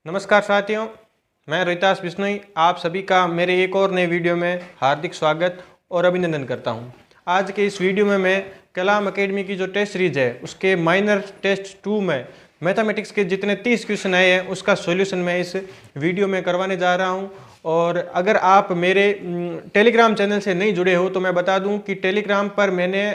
नमस्कार साथियों, मैं रोहितास बिश्नोई आप सभी का मेरे एक और नए वीडियो में हार्दिक स्वागत और अभिनंदन करता हूं। आज के इस वीडियो में मैं कलाम एकेडमी की जो टेस्ट सीरीज है उसके माइनर टेस्ट 2 में मैथमेटिक्स के जितने 30 क्वेश्चन आए हैं उसका सॉल्यूशन मैं इस वीडियो में करवाने जा रहा हूं। और अगर आप मेरे टेलीग्राम चैनल से नहीं जुड़े हो तो मैं बता दूं कि टेलीग्राम पर मैंने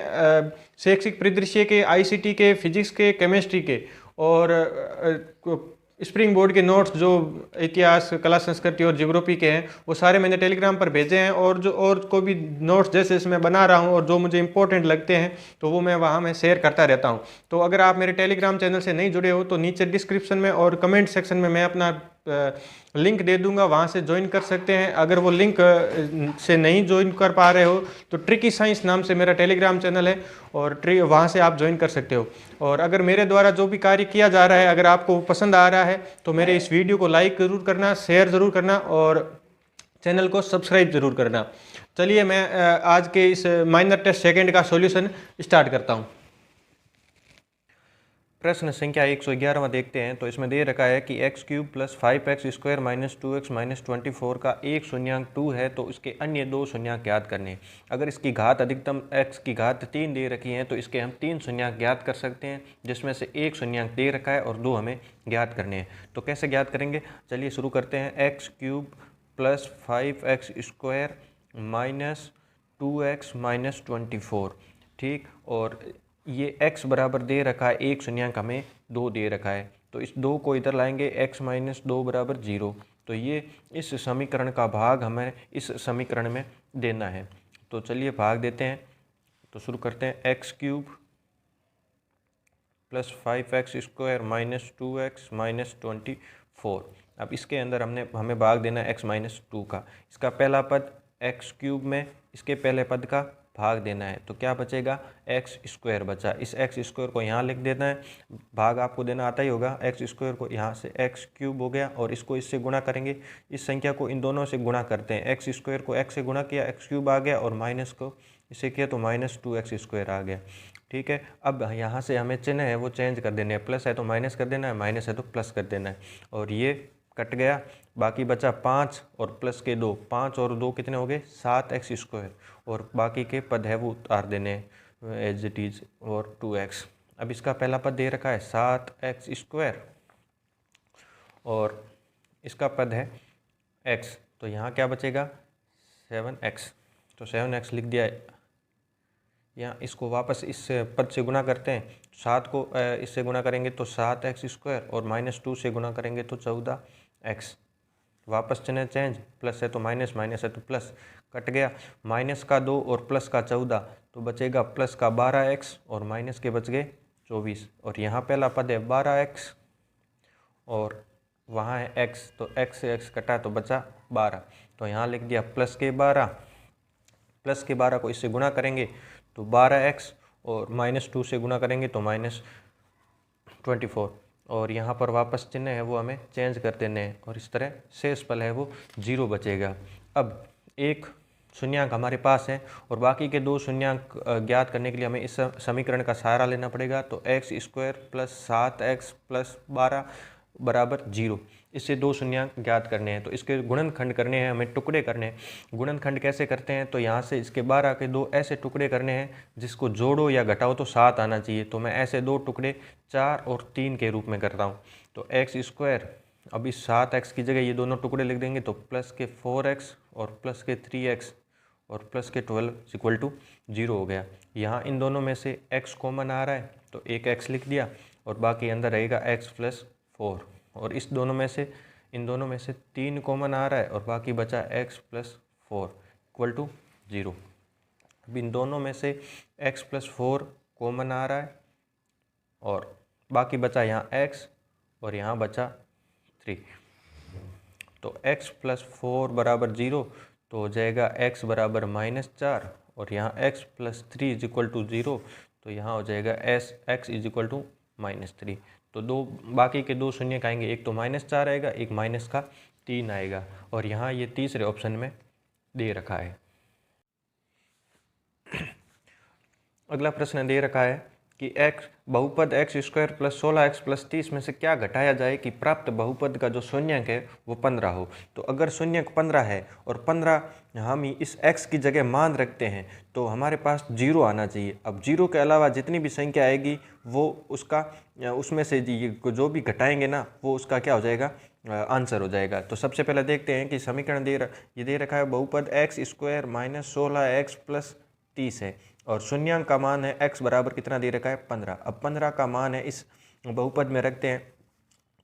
शैक्षिक परिदृश्य के, आईसीटी के, फिजिक्स के, केमिस्ट्री के और स्प्रिंग बोर्ड के नोट्स जो इतिहास, कला, संस्कृति और ज्योग्राफी के हैं वो सारे मैंने टेलीग्राम पर भेजे हैं। और जो और को भी नोट्स जैसे इसमें बना रहा हूँ और जो मुझे इंपॉर्टेंट लगते हैं तो वो मैं वहाँ में शेयर करता रहता हूँ। तो अगर आप मेरे टेलीग्राम चैनल से नहीं जुड़े हो तो नीचे डिस्क्रिप्शन में और कमेंट सेक्शन में मैं अपना लिंक दे दूंगा, वहाँ से ज्वाइन कर सकते हैं। अगर वो लिंक से नहीं ज्वाइन कर पा रहे हो तो ट्रिकी साइंस नाम से मेरा टेलीग्राम चैनल है और वहाँ से आप ज्वाइन कर सकते हो। और अगर मेरे द्वारा जो भी कार्य किया जा रहा है अगर आपको पसंद आ रहा है तो मेरे इस वीडियो को लाइक ज़रूर करना, शेयर ज़रूर करना और चैनल को सब्सक्राइब ज़रूर करना। चलिए मैं आज के इस माइनर टेस्ट सेकंड का सॉल्यूशन स्टार्ट करता हूँ। प्रश्न संख्या 111 देखते हैं। तो इसमें दे रखा है कि x cube plus 5x square minus 2x minus 24 का एक शून्यांक 2 है तो इसके अन्य दो शून्यांक ज्ञात करने हैं। अगर इसकी घात अधिकतम x की घात 3 दे रखी है तो इसके हम 3 शून्यांक ज्ञात कर सकते हैं, जिसमें से एक शून्यांक दे रखा है और दो हमें ज्ञात करने हैं। तो कैसे ज्ञात करेंगे, चलिए शुरू करते हैं। X cube plus 5x square minus 2x minus 24, ठीक। और ये x बराबर दे रखा है, एक शून्यांक हमें 2 दे रखा है तो इस 2 को इधर लाएंगे, x माइनस 2 बराबर 0। तो ये इस समीकरण का भाग हमें इस समीकरण में देना है। तो चलिए भाग देते हैं। तो शुरू करते हैं। X cube plus 5x square minus 2x minus 24। अब इसके अंदर हमें भाग देना है x माइनस 2 का। इसका पहला पद एक्स क्यूब में इसके पहले पद का भाग देना है तो क्या बचेगा, एक्स स्क्वायर बचा। इस एक्स स्क्वायर को यहाँ लिख देना है, भाग आपको देना आता ही होगा। एक्स स्क्वायर को यहाँ से एक्स क्यूब हो गया और इसको इससे गुणा करेंगे। इस संख्या को इन दोनों से गुणा करते हैं। एक्स स्क्वायर को एक्स से गुणा किया, एक्स क्यूब आ गया और माइनस को इससे किया तो माइनस 2x स्क्वायर आ गया, ठीक है। अब यहाँ से हमें चिन्ह है वो चेंज कर देने हैं, प्लस है तो माइनस कर देना है, माइनस है तो प्लस कर देना है। और ये कट गया, बाकी बचा 5 और प्लस के 2, 5 और 2 कितने हो गए 7x स्क्वायर। और बाकी के पद है वो उतार देने एज इट इज और 2x। अब इसका पहला पद दे रखा है 7x स्क्वायर और इसका पद है x, तो यहाँ क्या बचेगा 7x। तो 7x लिख दिया है। यहाँ इसको वापस इस पद से गुणा करते हैं, 7 को इससे गुणा करेंगे तो 7x स्क्वायर और माइनस 2 से गुणा करेंगे तो 14x। वापस चिन्ह चेंज, प्लस है तो माइनस, माइनस है तो प्लस, कट गया। माइनस का 2 और प्लस का 14 तो बचेगा प्लस का 12x और माइनस के बच गए 24। और यहाँ पहला पद है 12x और वहाँ है x, तो x से x कटा तो बचा 12। तो यहाँ लिख दिया प्लस के 12, प्लस के 12 को इससे गुणा करेंगे तो 12x और माइनस 2 से गुणा करेंगे तो माइनस 24। और यहाँ पर वापस चिन्ह है वो हमें चेंज कर देने हैं और इस तरह शेष पल है वो 0 बचेगा। अब एक शून्यांक हमारे पास है और बाकी के दो शून्यांक ज्ञात करने के लिए हमें इस समीकरण का सहारा लेना पड़ेगा। तो X square plus 7x plus 12 बराबर 0, इससे दो शून्यांक ज्ञात करने हैं। तो इसके गुणनखंड करने हैं, हमें टुकड़े करने हैं। गुणनखंड कैसे करते हैं, तो यहाँ से इसके 12 के दो ऐसे टुकड़े करने हैं जिसको जोड़ो या घटाओ तो 7 आना चाहिए। तो मैं ऐसे दो टुकड़े 4 और 3 के रूप में करता हूँ। तो एक्स स्क्वायर, अब इस 7x की जगह ये दोनों टुकड़े लिख देंगे तो प्लस के 4x और प्लस के 3x और प्लस के 12 इक्वल टू 0 हो गया। यहाँ इन दोनों में से x कॉमन आ रहा है तो एक x लिख दिया और बाकी अंदर रहेगा x प्लस 4। और इस दोनों में से इन दोनों में से 3 कॉमन आ रहा है और बाकी बचा x प्लस 4 इक्वल टू 0। अब इन दोनों में से x प्लस 4 कॉमन आ रहा है और बाकी बचा यहाँ x और यहाँ बचा 3। तो x प्लस 4 बराबर 0 तो हो जाएगा x बराबर -4 और यहाँ x plus 3 is equal to 0 तो यहाँ हो जाएगा x इज इक्वल टू -3। तो दो बाकी के दो शून्य आएंगे, एक तो -4 आएगा, एक माइनस का 3 आएगा और यहाँ ये तीसरे ऑप्शन में दे रखा है। अगला प्रश्न दे रखा है कि x बहुपद x square plus 16x plus 30 में से क्या घटाया जाए कि प्राप्त बहुपद का जो शून्यक है वो 15 हो। तो अगर शून्यक 15 है और 15 हम इस x की जगह मान रखते हैं तो हमारे पास 0 आना चाहिए। अब 0 के अलावा जितनी भी संख्या आएगी वो उसका उसमें से जो भी घटाएंगे ना वो उसका क्या हो जाएगा, आंसर हो जाएगा। तो सबसे पहले देखते हैं कि समीकरण ये दे रखा है बहुपद x square minus 16x plus 30 है और शून्यांक का मान है x बराबर कितना दे रखा है 15। अब 15 का मान है इस बहुपद में रखते हैं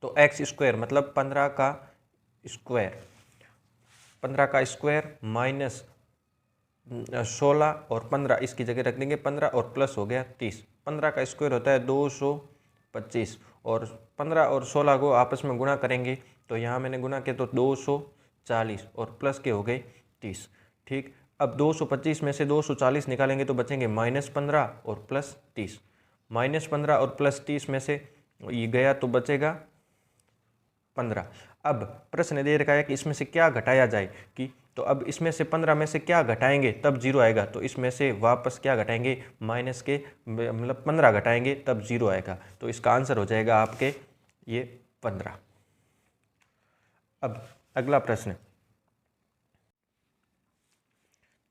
तो एक्स स्क्वायर मतलब 15 का स्क्वायर माइनस 16 और 15 इसकी जगह रख देंगे 15 और प्लस हो गया 30। 15 का स्क्वायर होता है 225 और 15 और 16 को आपस में गुणा करेंगे तो यहाँ मैंने गुणा किया तो 240 और प्लस के हो गए 30। ठीक, अब 225 में से 240 निकालेंगे तो बचेंगे -15 और प्लस 30। -15 और प्लस 30 में से ये गया तो बचेगा 15। अब प्रश्न दे रखा है कि इसमें से क्या घटाया जाए कि तो अब इसमें से 15 में से क्या घटाएंगे तब 0 आएगा। तो इसमें से वापस क्या घटाएंगे, माइनस के मतलब 15 घटाएंगे तब 0 आएगा। तो इसका आंसर हो जाएगा आपके ये 15। अब अगला प्रश्न,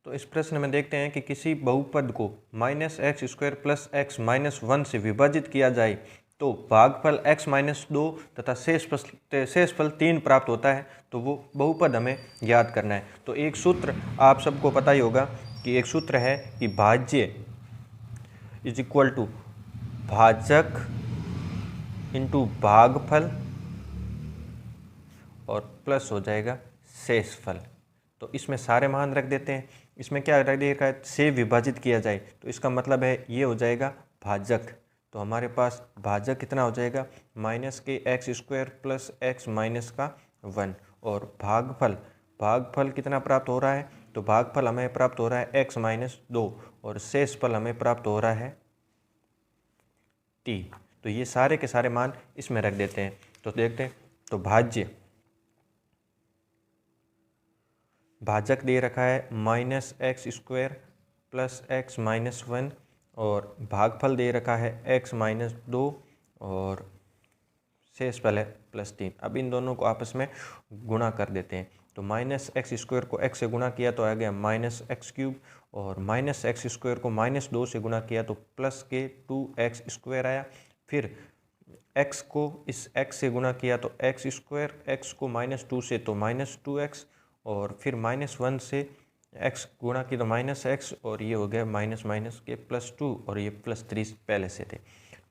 तो इस प्रश्न में देखते हैं कि किसी बहुपद को -x² प्लस x -1 से विभाजित किया जाए तो भागफल x -2 तथा शेषफल 3 प्राप्त होता है। तो वो बहुपद हमें याद करना है। तो एक सूत्र आप सबको पता ही होगा कि एक सूत्र है कि भाज्य इज इक्वल टू भाजक इंटू भागफल और प्लस हो जाएगा शेषफल। तो इसमें सारे मान रख देते हैं। इसमें क्या रख देखा है, से विभाजित किया जाए तो इसका मतलब है ये हो जाएगा भाजक। तो हमारे पास भाजक कितना हो जाएगा -x² प्लस x -1 और भागफल कितना प्राप्त हो रहा है, तो भागफल हमें प्राप्त हो रहा है x -2 और शेषफल हमें प्राप्त हो रहा है t। तो ये सारे के सारे मान इसमें रख देते हैं। तो देखते हैं, तो भाजक दे रखा है -x² प्लस x -1 और भागफल दे रखा है x -2 और शेषफल है +3। अब इन दोनों को आपस में गुणा कर देते हैं। तो -x² को x से गुणा किया तो आ गया -x³ और -x² को -2 से गुणा किया तो प्लस के 2x² आया। फिर x को इस x से गुणा किया तो x², x को -2 से तो -2x और फिर -1 से x गुणा की तो -x और ये हो गया माइनस के +2 और ये +3 पहले से थे।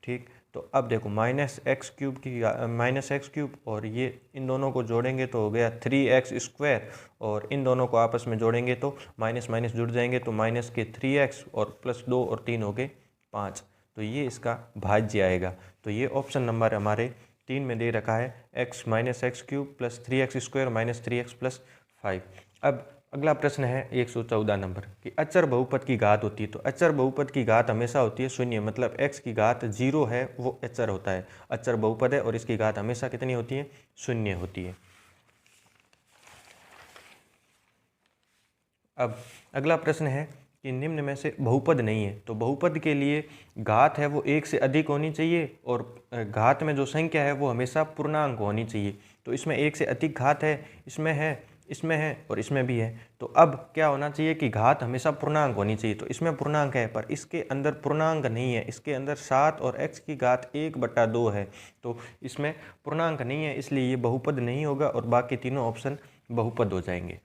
ठीक, तो अब देखो -x³ और ये इन दोनों को जोड़ेंगे तो हो गया 3x² और इन दोनों को आपस में जोड़ेंगे तो माइनस माइनस जुड़ जाएंगे तो माइनस के 3x और +2 और 3 हो गए 5। तो ये इसका भाज्य आएगा। तो ये ऑप्शन नंबर हमारे 3 में दे रखा है x -x³ plus 3x² minus 3x plus 5। अब अगला प्रश्न है 114 नंबर कि अचर बहुपद की घात होती है। तो अचर बहुपद की घात हमेशा होती है शून्य, मतलब x की घात 0 है वो अचर होता है, अचर बहुपद है और इसकी घात हमेशा कितनी होती है, शून्य होती है। अब अगला प्रश्न है कि निम्न में से बहुपद नहीं है। तो बहुपद के लिए घात है वो 1 से अधिक होनी चाहिए और घात में जो संख्या है वो हमेशा पूर्णांक होनी चाहिए। तो इसमें 1 से अधिक घात है, इसमें है और इसमें भी है। तो अब क्या होना चाहिए कि घात हमेशा पूर्णांक होनी चाहिए। तो इसमें पूर्णांक है पर इसके अंदर पूर्णांक नहीं है, इसके अंदर 7 और x की घात 1/2 है। तो इसमें पूर्णांक नहीं है इसलिए ये बहुपद नहीं होगा और बाकी तीनों ऑप्शन बहुपद हो जाएंगे।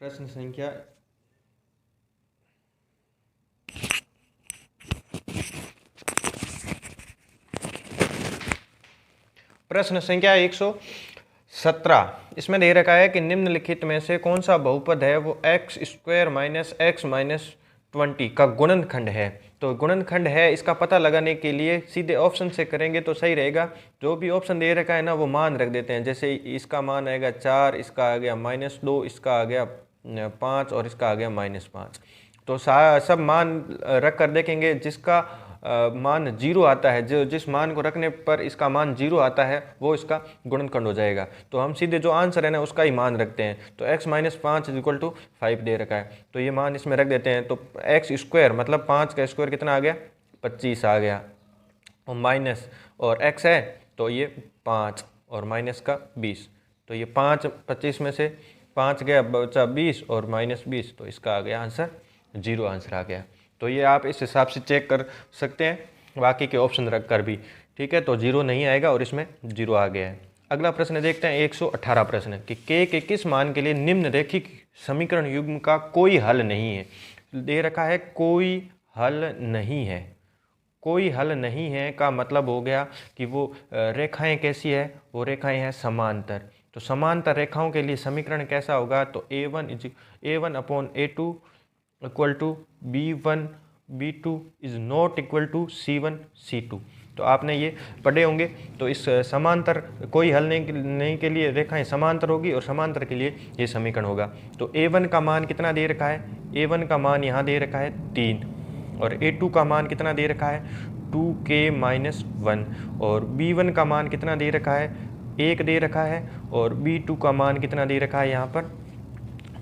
प्रश्न संख्या 117 इसमें दे रखा है कि निम्नलिखित में से कौन सा बहुपद है वो x² माइनस x माइनस 20 का गुणनखंड है। तो गुणनखंड है इसका पता लगाने के लिए सीधे ऑप्शन से करेंगे तो सही रहेगा। जो भी ऑप्शन दे रखा है ना वो मान रख देते हैं। जैसे इसका मान आएगा 4, इसका आ गया -2, इसका आ गया 5 और इसका आ गया -5। तो सब मान रख कर देखेंगे जिसका मान 0 आता है, जो जिस मान को रखने पर इसका मान 0 आता है वो इसका गुणनखंड हो जाएगा। तो हम सीधे जो आंसर है ना उसका ही मान रखते हैं। तो x माइनस 5 इक्वल टू 5 दे रखा है, तो ये मान इसमें रख देते हैं। तो एक्स स्क्वायर मतलब 5 का स्क्वायर कितना आ गया, 25 आ गया, और माइनस और x है तो ये 5 और माइनस का 20, तो ये 5 25 में से 5 गया बचा 20 और माइनस 20, तो इसका आ गया आंसर 0 आंसर आ गया। तो ये आप इस हिसाब से चेक कर सकते हैं बाकी के ऑप्शन रख कर भी, ठीक है। तो 0 नहीं आएगा और इसमें 0 आ गया है। अगला प्रश्न देखते हैं 118 प्रश्न कि के किस मान के लिए निम्नरेखिक समीकरण युग्म का कोई हल नहीं है। दे रखा है कोई हल नहीं है। कोई हल नहीं है का मतलब हो गया कि वो रेखाएं कैसी है, वो रेखाएं हैं समांतर। तो समांतर रेखाओं के लिए समीकरण कैसा होगा, तो a1 upon a2 equal to b1 is not equal to c1 c2। तो आपने ये पढ़े होंगे। तो इस समांतर कोई हल नहीं के लिए रेखाएं समांतर होगी और समांतर के लिए ये समीकरण होगा। तो a1 का मान कितना दे रखा है, a1 का मान यहाँ दे रखा है 3, और a2 का मान कितना दे रखा है 2k माइनस 1, और b1 का मान कितना दे रखा है 1 दे रखा है, और b2 का मान कितना दे रखा है, यहाँ पर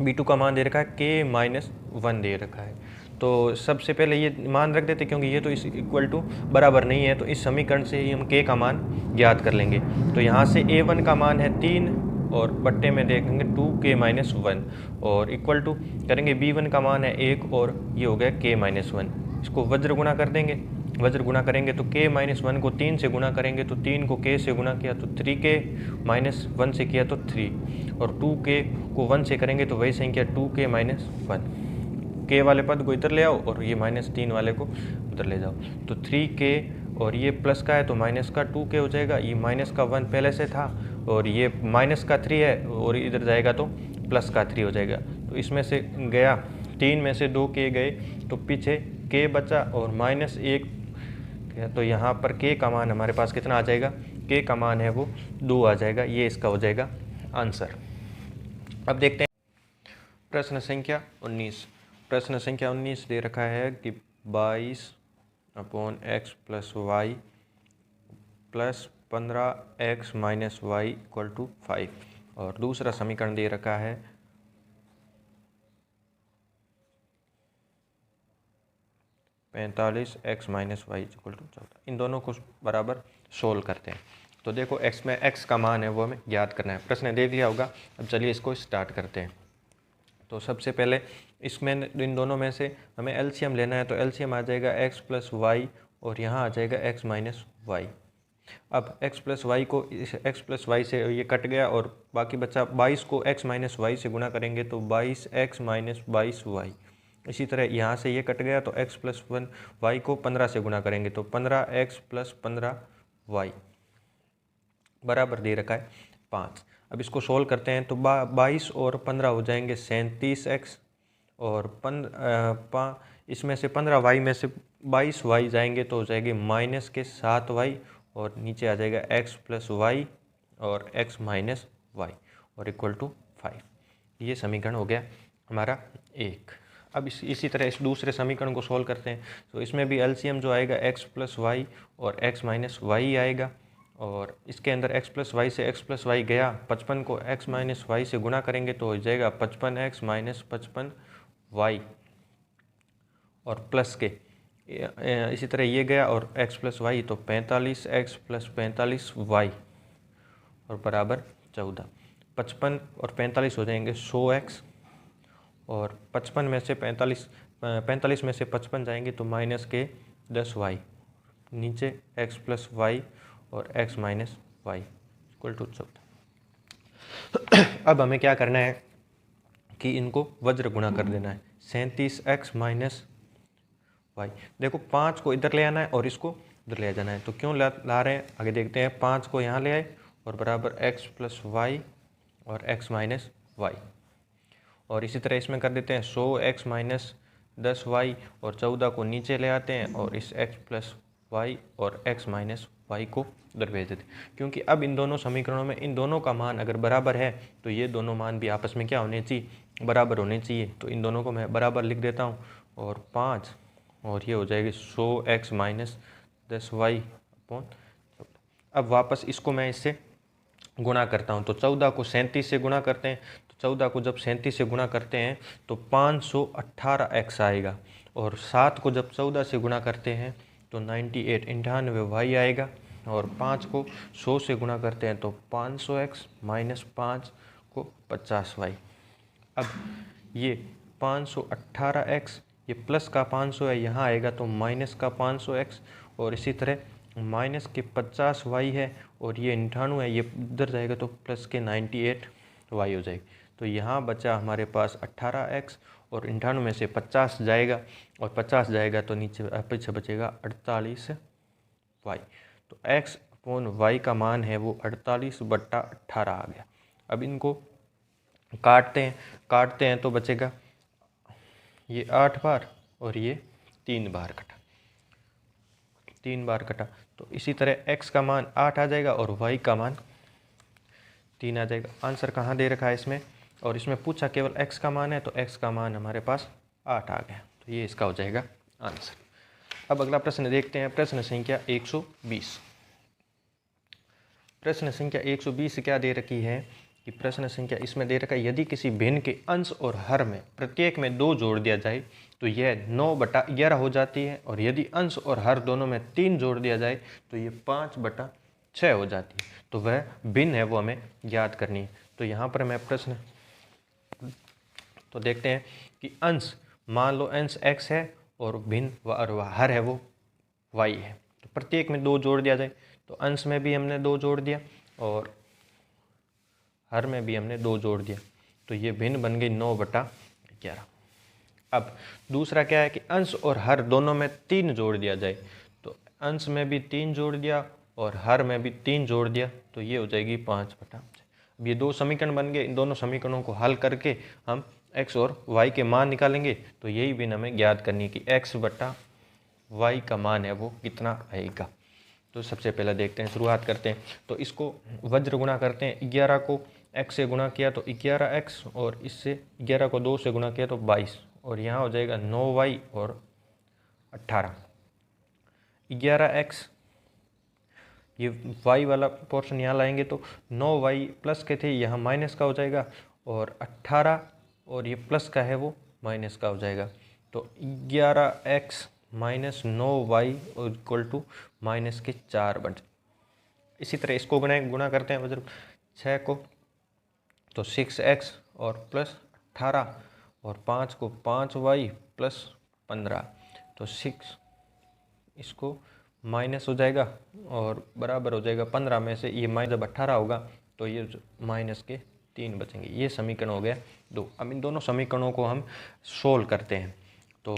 b2 का मान दे रखा है k माइनस 1 दे रखा है। तो सबसे पहले ये मान रख देते क्योंकि ये तो इस इक्वल टू बराबर नहीं है, तो इस समीकरण से ही हम k का मान ज्ञात कर लेंगे। तो यहाँ से a1 का मान है 3 और बट्टे में देखेंगे 2k माइनस 1, और इक्वल टू करेंगे b1 का मान है 1 और ये हो गया k माइनस 1। इसको वज्र गुणा कर देंगे, वज्र गुणा करेंगे तो k माइनस 1 को 3 से गुणा करेंगे तो 3 को k से गुणा किया तो 3k माइनस 1 से किया तो 3, और 2k को 1 से करेंगे तो वही संख्या 2k माइनस 1। k वाले पद को इधर ले आओ और ये माइनस 3 वाले को उधर ले जाओ, तो 3k और ये प्लस का है तो माइनस का 2k हो जाएगा। ये माइनस का 1 पहले से था और ये माइनस का 3 है और इधर जाएगा तो प्लस का 3 हो जाएगा। तो इसमें से गया 3 में से 2k गए तो पीछे k बचा और माइनस 1, तो यहाँ पर k का मान हमारे पास कितना आ जाएगा, k का मान है वो 2 आ जाएगा। ये इसका हो जाएगा आंसर। अब देखते हैं प्रश्न संख्या 19। प्रश्न संख्या 19 दे रखा है कि 22 upon x plus y plus 15x minus y equal to 5, और दूसरा समीकरण दे रखा है 45x minus y equal to 14। इन दोनों को बराबर सोल्व करते हैं। तो देखो x में x का मान है वो हमें ज्ञात करना है। प्रश्न देख लिया होगा। अब चलिए इसको स्टार्ट करते हैं। तो सबसे पहले इसमें इन दोनों में से हमें एलसीएम लेना है, तो एलसीएम आ जाएगा x प्लस वाई और यहाँ आ जाएगा x माइनस वाई। अब x प्लस वाई को इस x प्लस वाई से ये कट गया और बाकी बचा 22 को x माइनस वाई से गुणा करेंगे तो 22x माइनस 22y। इसी तरह यहाँ से ये कट गया तो x प्लस 1 वाई को 15 से गुणा करेंगे तो 15x प्लस 15y बराबर दे रखा है 5। अब इसको सोल्व करते हैं तो 22 और 15 हो जाएंगे 37x, और इसमें से 15y में से 22y जाएंगे तो हो जाएंगे माइनस के 7y, और नीचे आ जाएगा x प्लस वाई और x माइनस वाई और इक्वल टू 5। ये समीकरण हो गया हमारा 1। अब इसी तरह इस दूसरे समीकरण को सोल्व करते हैं। तो इसमें भी एलसीएम जो आएगा x प्लस वाई और x माइनस वाई आएगा, और इसके अंदर x प्लस वाई से x प्लस वाई गया, 55 को x माइनस वाई से गुणा करेंगे तो हो जाएगा 55x माइनस 55y और प्लस के इसी तरह ये गया और x प्लस वाई तो 45x प्लस 45y और बराबर 14। 55 और 45 हो जाएंगे 100x, और 55 में से 45 में से 55 जाएंगे तो माइनस के 10y, नीचे x प्लस वाई और x minus y equal to 14। अब हमें क्या करना है कि इनको वज्र गुणा कर देना है। 37x माइनस वाई, देखो 5 को इधर ले आना है और इसको इधर ले जाना है। तो क्यों ला रहे हैं आगे देखते हैं। 5 को यहाँ ले आए और बराबर x प्लस वाई और x माइनस वाई, और इसी तरह इसमें कर देते हैं 100x माइनस 10y और 14 को नीचे ले आते हैं और इस x प्लस वाई और x माइनस वाई को उधर भेज देते हैं। क्योंकि अब इन दोनों समीकरणों में इन दोनों का मान अगर बराबर है तो ये दोनों मान भी आपस में क्या होने चाहिए, बराबर होने चाहिए। तो इन दोनों को मैं बराबर लिख देता हूँ, और 5 और ये हो जाएगी 100x माइनस 10y अपॉन 14। अब वापस इसको मैं इससे गुणा करता हूँ, तो 14 को 37 से गुणा करते हैं, तो 14 को जब 37 से गुणा करते हैं तो 518x आएगा, और 7 को जब 14 से गुणा करते हैं तो 98 आएगा, और 5 को 100 से गुणा करते हैं तो 500x माइनस 5 को 50y। अब ये 518x, ये प्लस का 500 है, यहाँ आएगा तो माइनस का 500x, और इसी तरह माइनस के 50y है, और ये 98 है, ये इधर जाएगा तो प्लस के 98y हो जाएगी। तो यहाँ बचा हमारे पास 18x, और 98 में से 50 जाएगा, और 50 जाएगा तो नीचे पीछे बचेगा 48y। तो x अपॉन y का मान है वो 48/18 आ गया। अब इनको काटते हैं तो बचेगा ये 8 बार और ये 3 बार कटा, 3 बार कटा। तो इसी तरह x का मान 8 आ जाएगा और y का मान 3 आ जाएगा। आंसर कहाँ दे रखा है इसमें, और इसमें पूछा केवल x का मान है, तो x का मान हमारे पास 8 आ गया, तो ये इसका हो जाएगा आंसर। अब अगला प्रश्न देखते हैं, प्रश्न संख्या 120। प्रश्न संख्या 120 क्या दे रखी है कि प्रश्न संख्या इसमें दे रखा है, यदि किसी भिन्न के अंश और हर में प्रत्येक में 2 जोड़ दिया जाए तो यह 9/11 हो जाती है, और यदि अंश और हर दोनों में 3 जोड़ दिया जाए तो ये 5/6 हो जाती है। तो वह भिन्न है वो हमें याद करनी है। तो यहाँ पर मैं प्रश्न तो देखते हैं कि अंश, मान लो अंश x है और भिन्न और हर है वो y है, तो प्रत्येक में 2 जोड़ दिया जाए, तो अंश में भी हमने 2 जोड़ दिया और हर में भी हमने 2 जोड़ दिया, तो ये भिन्न बन गई 9/11। अब दूसरा क्या है कि अंश और हर दोनों में 3 जोड़ दिया जाए, तो अंश में भी 3 जोड़ दिया और हर में भी 3 जोड़ दिया, तो ये हो जाएगी 5/6। अब ये 2 समीकरण बन गए। इन दोनों समीकरणों को हल करके हम x और y के मान निकालेंगे। तो यही भी हमें ज्ञात करनी है कि x/y का मान है वो कितना आएगा। तो सबसे पहले देखते हैं, शुरुआत करते हैं। तो इसको वज्र गुणा करते हैं, 11 को x से गुणा किया तो 11x, और इससे 11 को 2 से गुणा किया तो 22, और यहाँ हो जाएगा 9y और 18। 11x, ये y वाला पोर्शन यहाँ लाएंगे तो 9y प्लस के थे, यहाँ माइनस का हो जाएगा, और 18 और ये प्लस का है वो माइनस का हो जाएगा। तो 11x minus 9y equal to minus के 4 बन। इसी तरह इसको गुणा करते हैं वज्र 6 को, तो 6x और प्लस 18, और 5 को 5y प्लस 15, तो 6 इसको माइनस हो जाएगा और बराबर हो जाएगा 15 में से ये माइनस जब 18 होगा तो ये माइनस के 3 बचेंगे। ये समीकरण हो गया 2। अब इन दोनों समीकरणों को हम सोल्व करते हैं, तो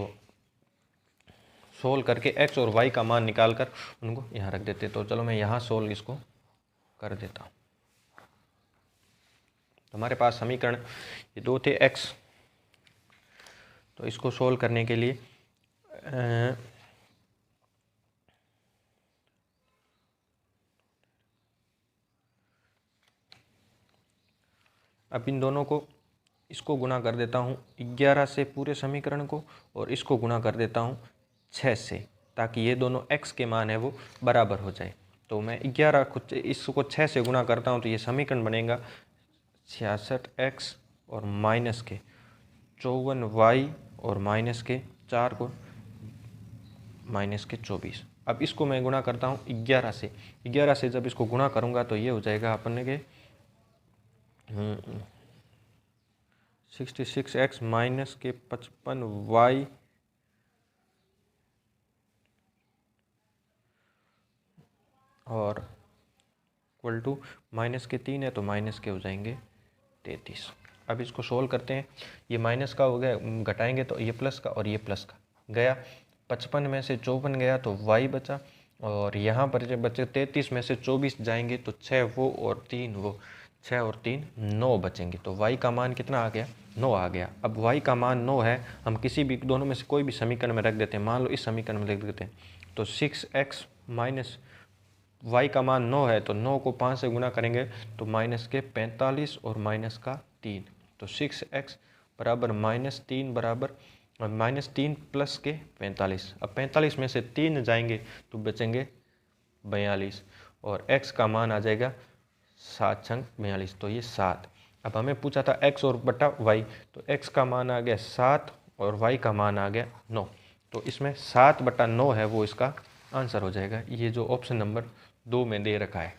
सोल्व करके x और y का मान निकाल कर उनको यहाँ रख देते हैं। तो चलो मैं यहाँ सोल्व इसको कर देता हूँ। तो हमारे पास समीकरण ये 2 थे x, तो इसको सोल्व करने के लिए अब इन दोनों को इसको गुणा कर देता हूँ 11 से पूरे समीकरण को, और इसको गुणा कर देता हूँ 6 से, ताकि ये दोनों x के मान है वो बराबर हो जाए। तो मैं 11 को इसको 6 से गुणा करता हूँ तो ये समीकरण बनेगा 66x और माइनस के 54y और माइनस के 4 को माइनस के 24। अब इसको मैं गुणा करता हूँ 11 से जब इसको गुणा करूँगा तो ये हो जाएगा अपन के 66x माइनस के 55y और इक्वल टू माइनस के 3 है तो माइनस के हो जाएंगे 33। अब इसको सोल्व करते हैं। ये माइनस का हो गया, घटाएंगे तो ये प्लस का और ये प्लस का गया। 55 में से 54 गया तो y बचा, और यहाँ पर जब बचे 33 में से 24 जाएंगे तो 6 वो और 3 वो, 6 और 3 9 बचेंगे। तो y का मान कितना आ गया, 9 आ गया। अब y का मान 9 है, हम किसी भी दोनों में से कोई भी समीकरण में रख देते हैं। मान लो इस समीकरण में रख देते हैं, तो 6x माइनस y का मान 9 है, तो 9 को 5 से गुणा करेंगे तो माइनस के 45 और माइनस का 3, तो 6x बराबर -3 बराबर -3 प्लस के 45। अब 45 में से 3 जाएंगे तो बचेंगे 42 और x का मान आ जाएगा 7 छंग 42, तो ये 7। अब हमें पूछा था x और बटा y, तो x का मान आ गया 7 और y का मान आ गया 9, तो इसमें 7 बटा 9 है वो इसका आंसर हो जाएगा। ये जो ऑप्शन नंबर 2 में दे रखा है।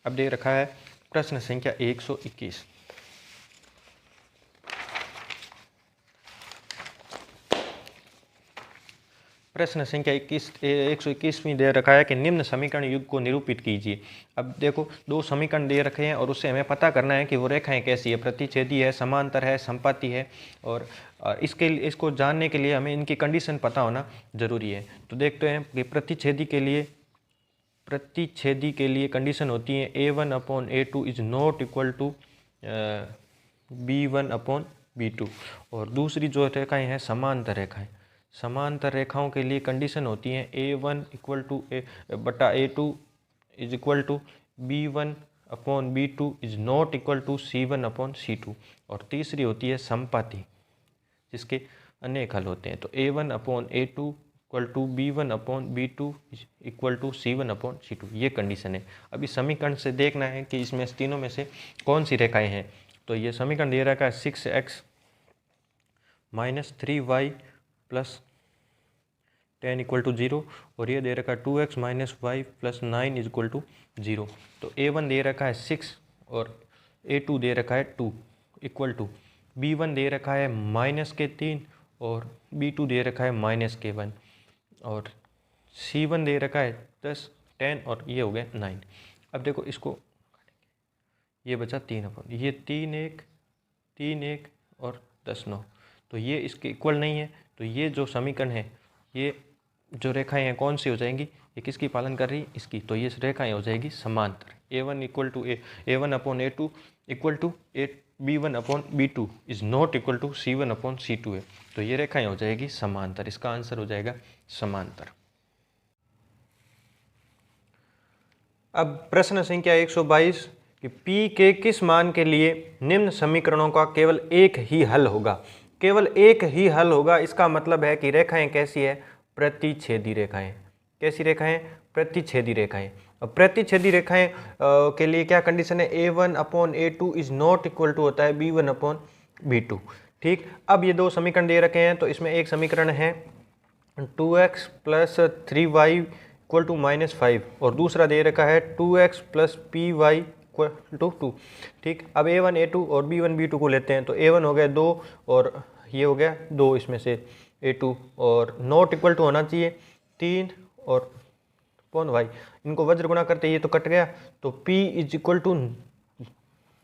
अब दे रखा है प्रश्न संख्या 121। प्रश्न संख्या 121 दे रखा है कि निम्न समीकरण युग को निरूपित कीजिए। अब देखो, दो समीकरण दे रखे हैं और उससे हमें पता करना है कि वो रेखाएं कैसी है, प्रतिच्छेदी है, समांतर है, समपाती है। और इसको जानने के लिए हमें इनकी कंडीशन पता होना जरूरी है। तो देखते हैं कि प्रतिच्छेदी के लिए कंडीशन होती है A1/A2 is not equal to B1/B2। और दूसरी जो रेखाएं हैं समांतर रेखाएं, समांतर रेखाओं के लिए कंडीशन होती है A1/A2 is equal to B1/B2 is not equal to C1/C2। और तीसरी होती है समपाती, जिसके अनेक हल होते हैं। तो A1/A2 equal to B1/B2 equal to C1/C2, ये कंडीशन है। अब इस समीकरण से देखना है कि इसमें तीनों में से कौन सी रेखाएं हैं। तो ये समीकरण दे रखा है 6x - 3y plus 10 equal to 0, और ये दे रखा है 2x - y plus 9 is equal to 0। तो A1 दे रखा है 6 और A2 दे रखा है 2 इक्वल टू B1 दे रखा है -3 और B2 दे रखा है -1 और C1 दे रखा है 10 और ये हो गया 9। अब देखो इसको, ये बचा 3/, ये 3 1 और 10 9, तो ये इसके इक्वल नहीं है। तो ये जो समीकरण है, ये जो रेखाएं हैं कौन सी हो जाएंगी, ये किसकी पालन कर रही है, इसकी। तो ये रेखाएं हो जाएगी समांतर। A1 equal to A1/A2 equal to B1/B2 is not equal to C1/C2 है। तो ये रेखाएं हो जाएगी समांतर, इसका आंसर हो जाएगा समांतर। अब प्रश्न संख्या 122 कि P के किस मान के लिए निम्न समीकरणों का केवल एक ही हल होगा। केवल एक ही हल होगा, इसका मतलब है कि रेखाएं कैसी है, प्रतिच्छेदी रेखाएं। कैसी रेखाएं, प्रतिच्छेदी रेखाएं। अब प्रतिच्छेदी रेखाएं के लिए क्या कंडीशन है, A1/A2 is not equal to होता है B1/B2। ठीक, अब ये दो समीकरण दे रखे हैं, तो इसमें एक समीकरण है 2x plus 3y equal to -5 और दूसरा दे रखा है 2x plus py equal to 2। ठीक, अब A1 A2 और B1 B2 को लेते हैं। तो A1 हो गया 2 और ये हो गया 2 इसमें से A2, और नॉट इक्वल टू होना चाहिए 3 और पॉन y, इनको वज्र गुणा करते ये तो कट गया। तो P is equal to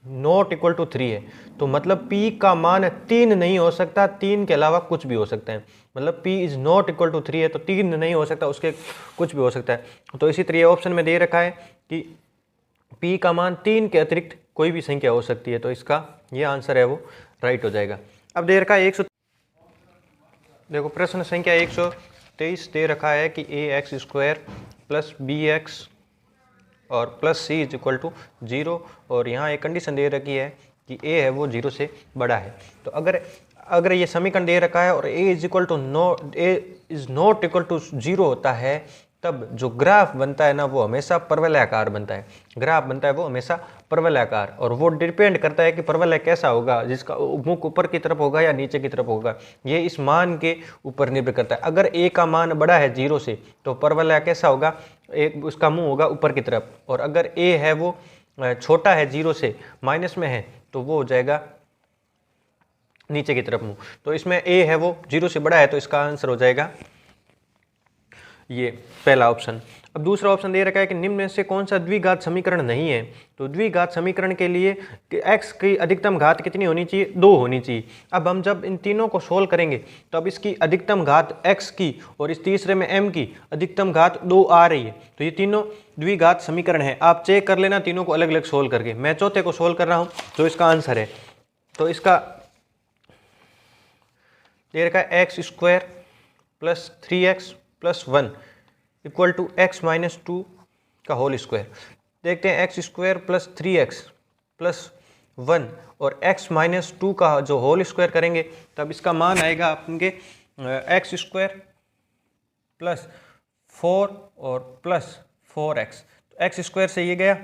not equal to 3 है। तो मतलब P का मान 3 नहीं हो सकता, 3 के अलावा कुछ भी हो सकता है। मतलब P is not equal to 3 है तो 3 नहीं हो सकता, उसके कुछ भी हो सकता है। तो इसी तरह ऑप्शन में दे रखा है कि P का मान 3 के अतिरिक्त कोई भी संख्या हो सकती है। तो इसका ये आंसर है वो राइट हो जाएगा। अब दे रखा है देखो प्रश्न संख्या 123 दे रखा है कि ax² प्लस bx और plus c is equal to 0, और यहाँ एक कंडीशन दे रखी है कि a है वो 0 से बड़ा है। तो अगर ये समीकरण दे रखा है और a is not equal to 0 होता है, तब जो ग्राफ बनता है ना वो हमेशा परवलयाकार बनता है। ग्राफ बनता है वो हमेशा परवलयाकार, और वो डिपेंड करता है कि परवलय कैसा होगा, जिसका मुख ऊपर की तरफ होगा या नीचे की तरफ होगा, ये इस मान के ऊपर निर्भर करता है। अगर a का मान बड़ा है 0 से तो परवलय कैसा होगा, एक उसका मुंह होगा ऊपर की तरफ, और अगर a है वो छोटा है 0 से, माइनस में है, तो वो हो जाएगा नीचे की तरफ मुंह। तो इसमें a है वो 0 से बड़ा है, तो इसका आंसर हो जाएगा ये पहला ऑप्शन। अब दूसरा ऑप्शन दे रखा है कि निम्न में से कौन सा द्विघात समीकरण नहीं है। तो द्विघात समीकरण के लिए x की अधिकतम घात कितनी होनी चाहिए, 2 होनी चाहिए। अब हम जब इन तीनों को सोल्व करेंगे तो अब इसकी अधिकतम घात x की और इस तीसरे में m की अधिकतम घात 2 आ रही है। तो ये तीनों द्विघात समीकरण है, आप चेक कर लेना तीनों को अलग अलग सोल्व करके। मैं चौथे को सोल्व कर रहा हूँ, तो इसका आंसर है, तो इसका दे रखा है x² plus 3x plus 1 equal to x - 2 का होल स्क्वायर। देखते हैं x² प्लस 3x प्लस 1 और x माइनस 2 का जो होल स्क्वायर करेंगे तब इसका मान आएगा आपके एक्स स्क्वायर प्लस 4 और प्लस 4x। तो एक्स स्क्वायर से ये गया,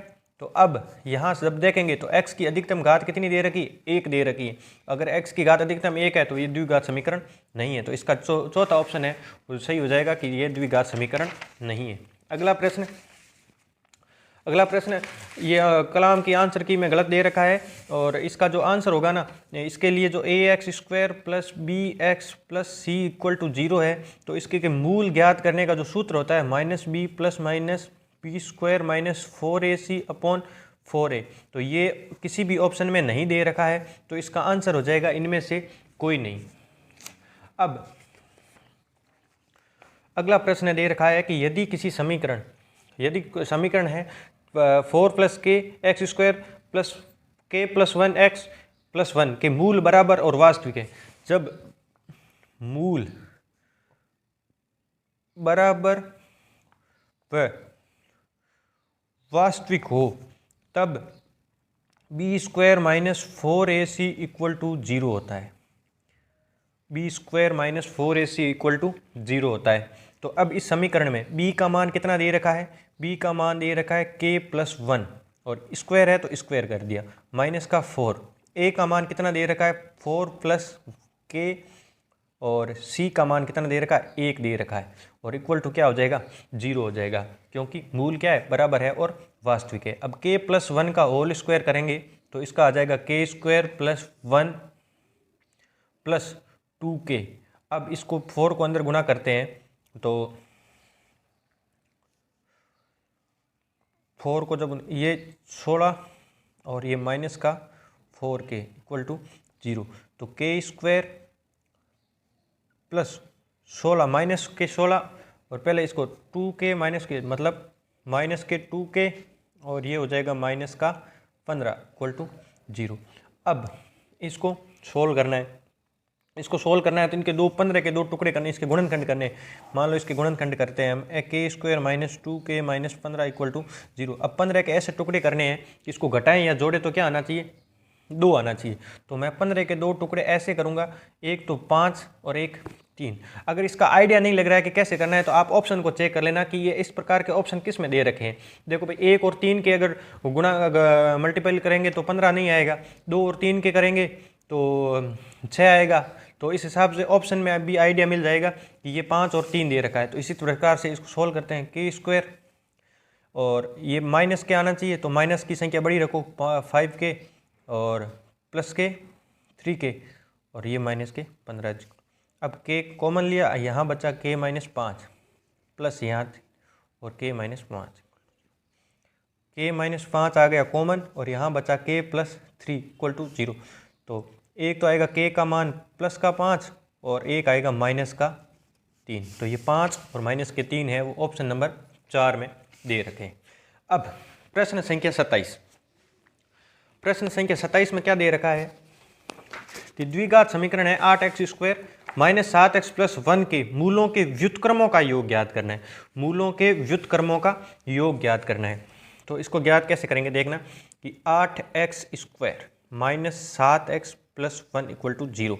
तो अब यहाँ से जब देखेंगे तो x की अधिकतम घात कितनी दे रखी है, 1 दे रखी है। अगर x की घात अधिकतम 1 है तो ये द्विघात समीकरण नहीं है, तो इसका चौथा ऑप्शन है वो सही हो जाएगा कि ये द्विघात समीकरण नहीं है। अगला प्रश्न ये कलाम की आंसर की में गलत दे रखा है, और इसका जो आंसर होगा ना, इसके लिए जो ax square plus B X plus C equal to 0 है, तो इसके के मूल ज्ञात करने का जो सूत्र होता है minus B plus minus B square minus 4ac upon 4a। तो ये किसी भी ऑप्शन में नहीं दे रखा है, तो इसका आंसर हो जाएगा इनमें से कोई नहीं। अब अगला प्रश्न दे रखा है कि यदि समीकरण है 4 प्लस के एक्स स्क्वायर प्लस के प्लस 1 एक्स प्लस 1 के मूल बराबर और वास्तविक है। जब मूल बराबर व वास्तविक हो तब B square minus 4ac equal to 0 होता है। B square minus 4ac equal to 0 होता है। तो अब इस समीकरण में b का मान कितना दे रखा है, b का मान दे रखा है k प्लस 1 और स्क्वायर है तो स्क्वायर कर दिया, माइनस का 4। a का मान कितना दे रखा है 4 प्लस k और c का मान कितना दे रखा है 1 दे रखा है, और इक्वल टू क्या हो जाएगा 0 हो जाएगा, क्योंकि मूल क्या है बराबर है और वास्तविक है। अब k प्लस 1 का होल स्क्वायर करेंगे तो इसका आ जाएगा k square plus 1 plus 2k। अब इसको 4 को अंदर गुना करते हैं तो 4 को जब ये 16 और ये माइनस का 4k इक्वल टू 0, तो k स्क्वायर प्लस 16 माइनस के 16 और पहले इसको 2k माइनस के मतलब माइनस के 2k और ये हो जाएगा माइनस का 15 इक्वल टू 0। अब इसको सोल्व करना है, तो इनके 15 के 2 टुकड़े करने, इसके गुणनखंड करने। मान लो इसके गुणनखंड करते हैं हम, k square minus 2k minus 15 equal to 0। अब 15 के ऐसे टुकड़े करने हैं कि इसको घटाएं या जोड़े तो क्या आना चाहिए 2 आना चाहिए। तो मैं 15 के 2 टुकड़े ऐसे करूँगा, एक तो 5 और एक 3। अगर इसका आइडिया नहीं लग रहा है कि कैसे करना है तो आप ऑप्शन को चेक कर लेना कि ये इस प्रकार के ऑप्शन किस में दे रखे हैं। देखो भाई 1 और 3 के अगर गुणा मल्टीपल करेंगे तो 15 नहीं आएगा, 2 और 3 के करेंगे तो 6 आएगा। तो इस हिसाब से ऑप्शन में अभी आइडिया मिल जाएगा कि ये 5 और 3 दे रखा है। तो इसी प्रकार से इसको सोल्व करते हैं, k स्क्वायर और ये माइनस के आना चाहिए तो माइनस की संख्या बड़ी रखो 5k और प्लस के 3k और ये माइनस के 15। अब k कॉमन लिया, यहाँ बचा k माइनस 5 प्लस यहाँ और k माइनस 5, k माइनस 5 आ गया कॉमन और यहाँ बचा k प्लस 3 इक्वल टू 0। तो एक तो आएगा k का मान प्लस का 5 और एक आएगा माइनस का 3। तो ये 5 और माइनस के 3 है वो ऑप्शन नंबर 4 में दे रखे हैं। अब प्रश्न संख्या 27 में क्या दे रखा है कि द्विघात समीकरण है 8x square minus 7x plus 1 के मूलों के व्युत्क्रमों का योग ज्ञात करना है। मूलों के व्युत्क्रमों का योग ज्ञात करना है। तो इसको ज्ञात कैसे करेंगे, देखना कि 8x square minus 7x plus 1 equal to 0।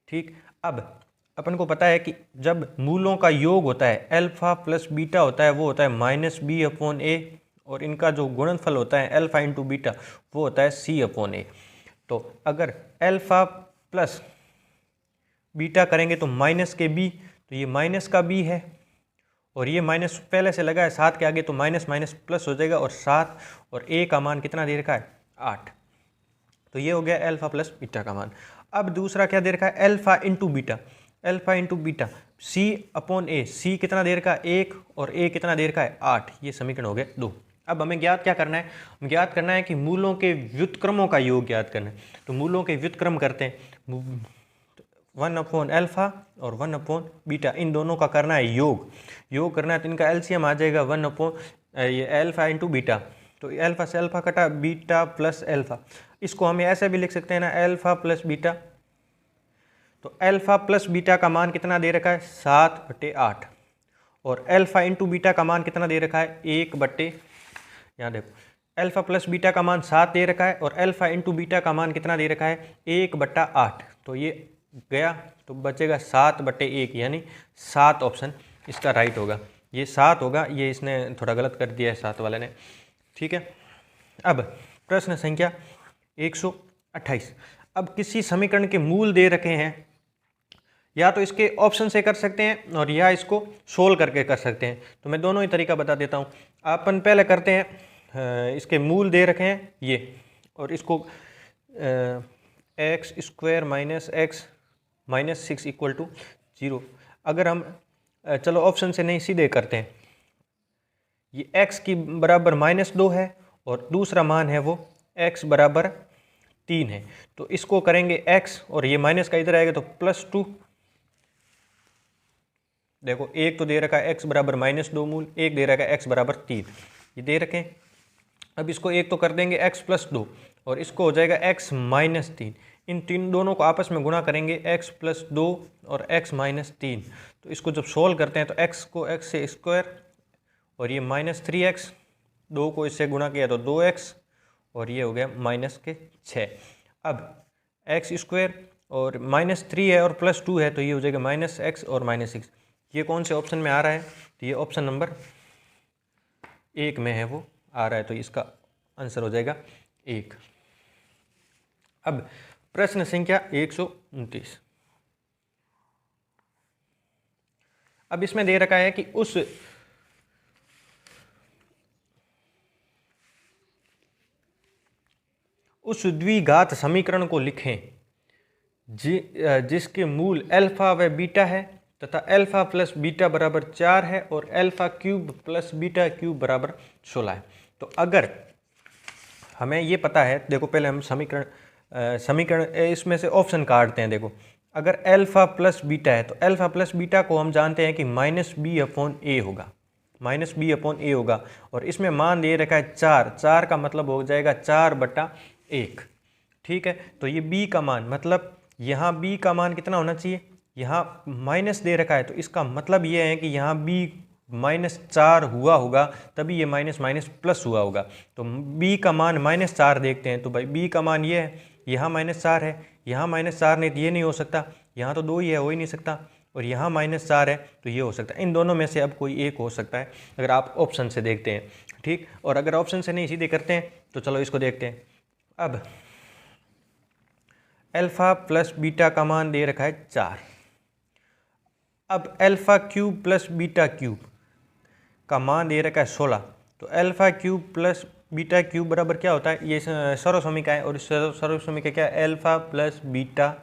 ठीक, अब अपन को पता है कि जब मूलों का योग होता है अल्फा प्लस बीटा होता है, वो होता है माइनस बी अपॉन ए, और इनका जो गुणनफल होता है अल्फा इंटू बीटा वो होता है सी अपॉन ए। तो अगर अल्फा प्लस बीटा करेंगे तो माइनस के बी, तो ये माइनस का बी है और ये माइनस पहले से लगा है 7 के आगे, तो माइनस माइनस प्लस हो जाएगा और 7 और ए का मान कितना दे रखा है 8। तो ये हो गया अल्फा प्लस बीटा का मान। अब दूसरा क्या दे रखा है अल्फा इंटू बीटा सी अपॉन ए। सी कितना दे रखा है 1 और ए कितना दे रखा है 8। ये समीकरण हो गए 2। अब हमें ज्ञात क्या करना है, हमें ज्ञात करना है कि मूलों के व्युत्क्रमों का योग ज्ञात करना है। तो मूलों के व्युत्क्रम करते हैं, 1 अपॉन अल्फा और 1 अपॉन बीटा, इन दोनों का करना है योग करना है। तो इनका एलसीएम आ जाएगा 1 अपॉन ये अल्फा इंटू बीटा। तो अल्फा से अल्फा कटा, बीटा प्लस अल्फा। इसको हमें ऐसे भी लिख सकते हैं ना, अल्फा प्लस बीटा। तो अल्फा प्लस बीटा का मान कितना दे रखा है 7/8 और अल्फा इंटू बीटा का मान कितना दे रखा है 1/, यहाँ देखो अल्फ़ा प्लस बीटा का मान 7 दे रखा है और अल्फ़ा इंटू बीटा का मान कितना दे रखा है 1/8। तो ये गया तो बचेगा 7/1 यानी 7 ऑप्शन इसका राइट होगा। ये 7 होगा, ये इसने थोड़ा गलत कर दिया है 7 वाले ने। ठीक है, अब प्रश्न संख्या 128। अब किसी समीकरण के मूल दे रखे हैं, या तो इसके ऑप्शन से कर सकते हैं और या इसको सोल्व करके कर सकते हैं। तो मैं दोनों ही तरीका बता देता हूँ। अपन पहले करते हैं, इसके मूल दे रखे हैं ये, और इसको X square minus X minus 6 equal to 0। अगर हम चलो ऑप्शन से नहीं, सीधे करते हैं। ये x की बराबर -2 है और दूसरा मान है वो x बराबर 3 है। तो इसको करेंगे x और ये माइनस का इधर आएगा तो +2। देखो एक तो दे रखा है x बराबर -2 मूल, एक दे रखा है x बराबर 3, ये दे रखे हैं। अब इसको एक तो कर देंगे x + 2 और इसको हो जाएगा x - 3। इन तीन दोनों को आपस में गुणा करेंगे x + 2 और x - 3। तो इसको जब सोल्व करते हैं तो x को x से स्क्वायर और ये -3x, 2 को इससे गुणा किया तो 2x और ये हो गया -6। अब x स्क्वायर और -3 है और +2 है तो ये हो जाएगा -x और -6। ये कौन से ऑप्शन में आ रहा है? तो ये ऑप्शन नंबर 1 में है वो आ रहा है, तो इसका आंसर हो जाएगा 1। अब प्रश्न संख्या 129। अब इसमें दे रखा है कि उस द्विघात समीकरण को लिखें जिसके मूल अल्फा व बीटा है तथा अल्फा प्लस बीटा बराबर 4 है और alpha cube plus beta cube बराबर 16 है। तो अगर हमें ये पता है, देखो पहले हम समीकरण इसमें से ऑप्शन काटते हैं। देखो अगर अल्फा प्लस बीटा है तो अल्फा प्लस बीटा को हम जानते हैं कि -b/a होगा, -b/a होगा। और इसमें मान दे रखा है 4 का मतलब हो जाएगा 4/1। ठीक है, तो ये b का मान, मतलब यहाँ b का मान कितना होना चाहिए, यहाँ माइनस दे रखा है तो इसका मतलब ये है कि यहाँ b -4 हुआ होगा, तभी ये माइनस प्लस हुआ होगा। तो b का मान -4 देखते हैं। तो भाई b का मान ये है, यहाँ -4 है, यहाँ -4 नहीं तो ये नहीं हो सकता, यहाँ तो 2 ही है, हो ही नहीं सकता, और यहाँ -4 है तो ये हो सकता है। इन दोनों में से अब कोई एक हो सकता है अगर आप ऑप्शन से देखते हैं। ठीक, और अगर ऑप्शन से नहीं सीधे करते हैं तो चलो इसको देखते हैं। अब अल्फा प्लस बीटा का मान दे रखा है 4। अब alpha cube plus beta cube का मान दे रखा है 16। तो alpha cube plus beta cube बराबर क्या होता है, ये सर्वसमीका है और इस सर्वसमीका क्या है, alpha plus beta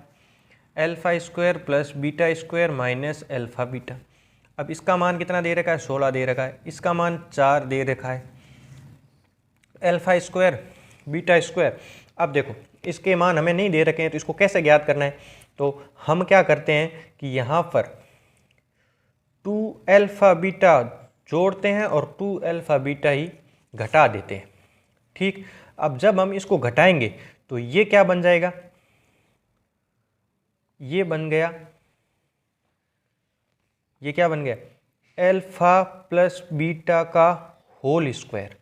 alpha square plus beta square minus alpha beta. अब इसका मान कितना दे रखा है, 16 दे रखा है, इसका मान 4 दे रखा है, अल्फा स्क्वायर बीटा स्क्वायर। अब देखो इसके मान हमें नहीं दे रखे हैं तो इसको कैसे ज्ञात करना है, तो हम क्या करते हैं कि यहाँ पर 2 अल्फा बीटा जोड़ते हैं और 2 अल्फा बीटा ही घटा देते हैं। ठीक, अब जब हम इसको घटाएंगे तो ये क्या बन जाएगा, ये बन गया, ये क्या बन गया, अल्फा प्लस बीटा का होल स्क्वायर।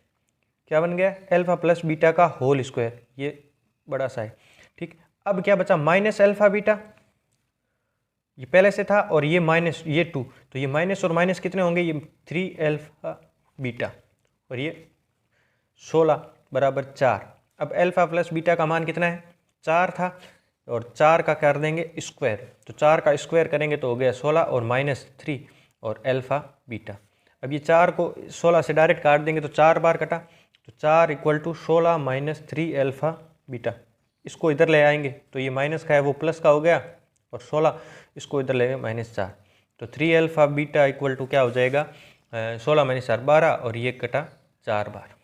क्या बन गया, अल्फा प्लस बीटा का होल स्क्वायर, ये बड़ा सा है। ठीक, अब क्या बचा, माइनस अल्फा बीटा, ये पहले से था और ये माइनस, ये 2, तो ये माइनस और माइनस कितने होंगे, ये 3 अल्फा बीटा और ये 16 बराबर 4। अब अल्फा प्लस बीटा का मान कितना है, 4 था और 4 का कर देंगे स्क्वायर, तो 4 का स्क्वायर करेंगे तो हो गया 16 और -3 और अल्फा बीटा। अब ये 4 को 16 से डायरेक्ट काट देंगे तो 4 बार कटा, तो 4 = 16 - 3 अल्फा बीटा। इसको इधर ले आएंगे तो ये माइनस का है वो प्लस का हो गया और 16 इसको इधर ले -4, तो 3 अल्फा बीटा = क्या हो जाएगा, 16 - 4 12 और ये कटा 4 बार।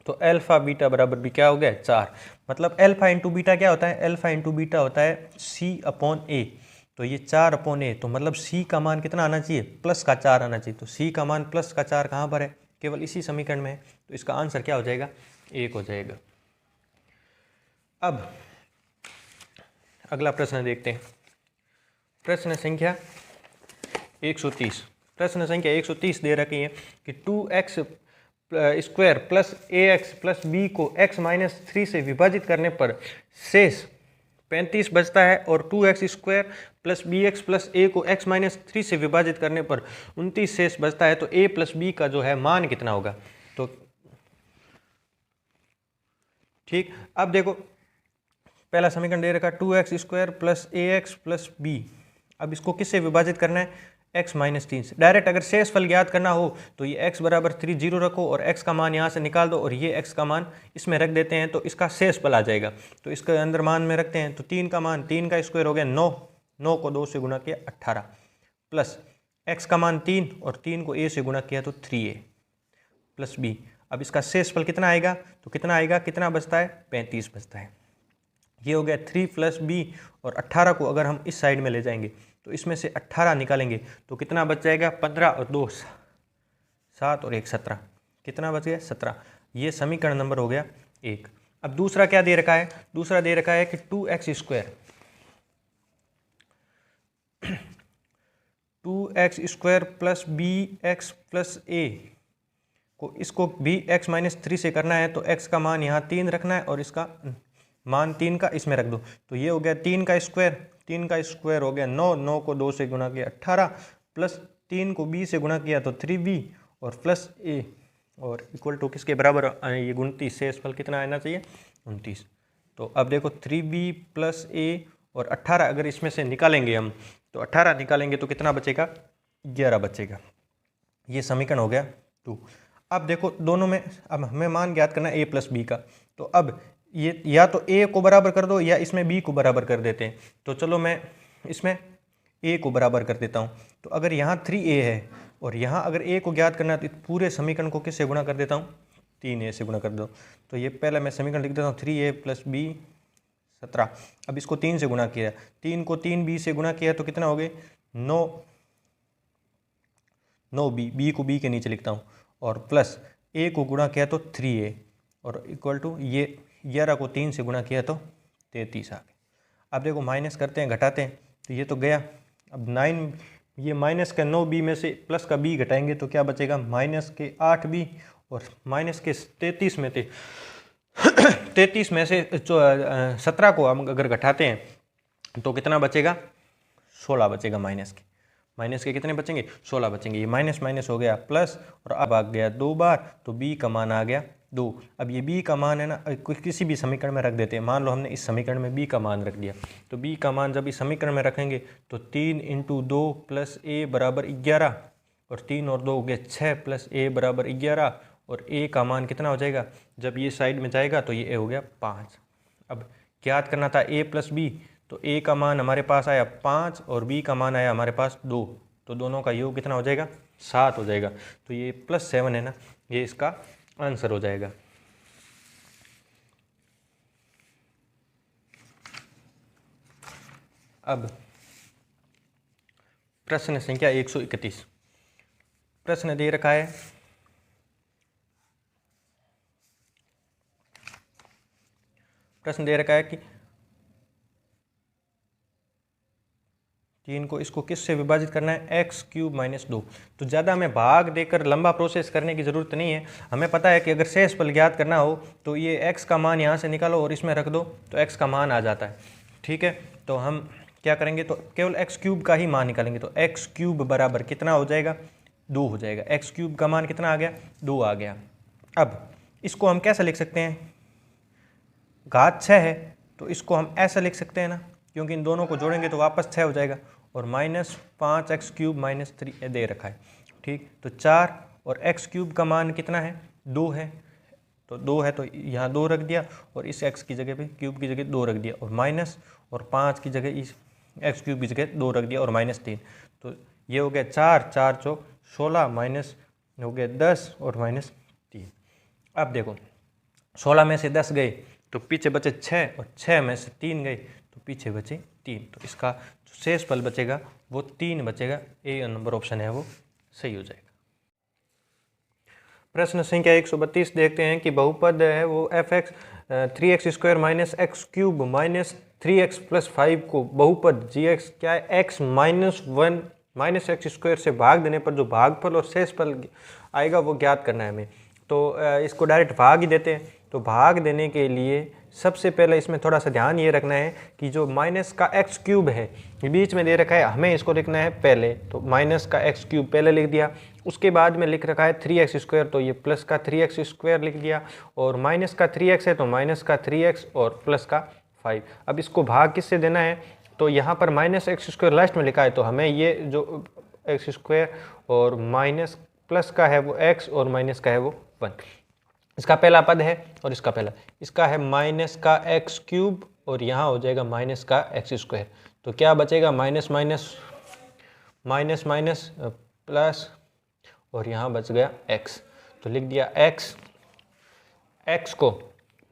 तो अल्फा बीटा बराबर भी क्या हो गया, 4। मतलब अल्फा इंटू बीटा क्या होता है, अल्फा इंटू बीटा होता है C/A। तो ये 4/A, तो मतलब C का मान कितना आना चाहिए, +4 आना चाहिए। तो C का मान +4 कहाँ पर है, केवल इसी समीकरण में है, तो इसका आंसर क्या हो जाएगा, 1 हो जाएगा। अब अगला प्रश्न देखते हैं, प्रश्न संख्या 130। प्रश्न संख्या 130 दे रखी है कि 2x स्क्वायर प्लस ए एक्स प्लस बी को x माइनस 3 से विभाजित करने पर शेष 35 बचता है, और 2x square plus B X plus A को x माइनस 3 से विभाजित करने पर 29 शेष बचता है। तो a प्लस बी का जो है मान कितना होगा? तो ठीक, अब देखो पहला समीकरण दे रखा 2x स्क्वायर प्लस ए एक्स प्लस बी। अब इसको किससे विभाजित करना है? x माइनस 3 से। डायरेक्ट अगर शेष फल ज्ञात करना हो तो ये x बराबर 3 0 रखो और x का मान यहाँ से निकाल दो और ये x का मान इसमें रख देते हैं, तो इसका शेष फल आ जाएगा। तो इसके अंदर मान में रखते हैं, तो 3 का मान, 3 का स्क्वायर हो गया 9, 9 को 2 से गुणा किया 18, प्लस x का मान 3 और 3 को a से गुणा किया तो 3a प्लस b। अब इसका शेष फल कितना आएगा? तो कितना आएगा, कितना बचता है? 35 बचता है। ये हो गया 3 प्लस बी, और 18 को अगर हम इस साइड में ले जाएंगे तो इसमें से 18 निकालेंगे तो कितना बच जाएगा? 15 और 2 7 और 1 17। कितना बच गया? 17। ये समीकरण नंबर हो गया 1। अब दूसरा क्या दे रखा है? दूसरा दे रखा है कि 2x square 2x square plus B X plus A को, इसको भी x माइनस 3 से करना है, तो x का मान यहाँ 3 रखना है और इसका मान 3 का इसमें रख दो। तो ये हो गया 3 का स्क्वायर, 3 का स्क्वायर हो गया 9, 9 को 2 से गुणा किया 18, प्लस 3 को b से गुणा किया तो 3b, और प्लस a, और इक्वल टू किसके बराबर? ये 29। शेष फल कितना आना चाहिए? 29। तो अब देखो 3b प्लस a और 18 अगर इसमें से निकालेंगे हम, तो 18 निकालेंगे तो कितना बचेगा? 11 बचेगा। ये समीकरण हो गया 2। अब देखो दोनों में अब हमें मान ज्ञात करना है a प्लस बी का। तो अब ये या तो a को बराबर कर दो या इसमें b को बराबर कर देते हैं। तो चलो मैं इसमें a को बराबर कर देता हूँ। तो अगर यहाँ 3a है और यहाँ अगर a को ज्ञात करना है तो पूरे समीकरण को किससे गुणा कर देता हूँ? 3a से गुणा कर दो। तो ये पहले मैं समीकरण लिख देता हूँ 3a प्लस b 17। अब इसको 3 से गुणा किया, 3 को 3b से गुणा किया तो कितना हो गए? 9b, b को b के नीचे लिखता हूँ, और प्लस a को गुणा किया तो 3a, और इक्वल टू ये 11 को 3 से गुणा किया तो 33 आ गया। अब देखो माइनस करते हैं, घटाते हैं, तो ये तो गया। अब 9, ये माइनस का 9b में से प्लस का b घटाएंगे तो क्या बचेगा? माइनस के 8b, और माइनस के 33 में थे 33 में से 17 को हम अगर घटाते हैं तो कितना बचेगा? 16 बचेगा। माइनस के कितने बचेंगे? 16 बचेंगे। ये माइनस माइनस हो गया प्लस, और अब आ गया 2 बार, तो b का मान आ गया 2। अब ये b का मान है ना, किसी भी समीकरण में रख देते हैं। मान लो हमने इस समीकरण में b का मान रख दिया, तो b का मान जब इस समीकरण में रखेंगे तो 3 × 2 प्लस a बराबर 11, और 3 और 2 हो गया 6 प्लस a बराबर 11, और a का मान कितना हो जाएगा? जब ये साइड में जाएगा तो ये a हो गया 5। अब ज्ञात करना था a प्लस b, तो a का मान हमारे पास आया 5 और b का मान आया हमारे पास 2, तो दोनों का योग कितना हो जाएगा? 7 हो जाएगा। तो ये +7 है ना, ये इसका आंसर हो जाएगा। अब प्रश्न संख्या 131। प्रश्न दे रखा है कि 3 को इसको किससे विभाजित करना है? x³ - 2। तो ज़्यादा हमें भाग देकर लंबा प्रोसेस करने की ज़रूरत नहीं है। हमें पता है कि अगर शेष फल ज्ञात करना हो तो ये x का मान यहाँ से निकालो और इसमें रख दो तो x का मान आ जाता है। ठीक है, तो हम क्या करेंगे? तो केवल x³ का ही मान निकालेंगे। तो x³ बराबर कितना हो जाएगा? 2 हो जाएगा। x³ का मान कितना आ गया? 2 आ गया। अब इसको हम कैसे लिख सकते हैं? घात 6 है तो इसको हम ऐसा लिख सकते हैं ना, क्योंकि इन दोनों को जोड़ेंगे तो वापस 6 हो जाएगा, और -5x³ - 3 दे रखा है। ठीक, तो 4 और x³ का मान कितना है? 2 है, तो 2 है तो यहाँ 2 रख दिया, और इस x की जगह पे क्यूब की जगह 2 रख दिया, और माइनस और 5 की जगह इस x³ की जगह 2 रख दिया, और -3। तो ये हो गया 4, 4 चौक 16, माइनस हो गया 10 और -3। अब देखो 16 में से 10 गए तो पीछे बचे 6, और 6 में से 3 गए तो पीछे बचे 3। तो इसका जो शेष फल बचेगा वो 3 बचेगा। ए नंबर ऑप्शन है वो सही हो जाएगा। प्रश्न संख्या 132 देखते हैं कि बहुपद है वो fx 3x² - x³ - 3x + 5 को बहुपद gx क्या है? x - 1 - x² से भाग देने पर जो भागफल और शेषफल आएगा वो ज्ञात करना है हमें। तो इसको डायरेक्ट भाग ही देते हैं। तो भाग देने के लिए सबसे पहले इसमें थोड़ा सा ध्यान ये रखना है कि जो माइनस का एक्स क्यूब है ये बीच में दे रखा है, हमें इसको लिखना है पहले, तो माइनस का एक्स क्यूब पहले लिख दिया। उसके बाद में लिख रखा है 3x स्क्वायर, तो ये प्लस का 3x स्क्वायर लिख दिया। और माइनस का 3x है तो माइनस का 3x और प्लस का 5। अब इसको भाग किससे देना है, तो यहाँ पर माइनस एक्स स्क्वायर लास्ट में लिखा है, तो हमें ये जो एक्स स्क्वायर और माइनस प्लस का है वो x और माइनस का है वो 1। इसका पहला पद है और इसका पहला, इसका है माइनस का एक्स क्यूब और यहाँ हो जाएगा माइनस का एक्स स्क्वायर। तो क्या बचेगा, minus minus minus minus plus और यहाँ बच गया x। तो लिख दिया x को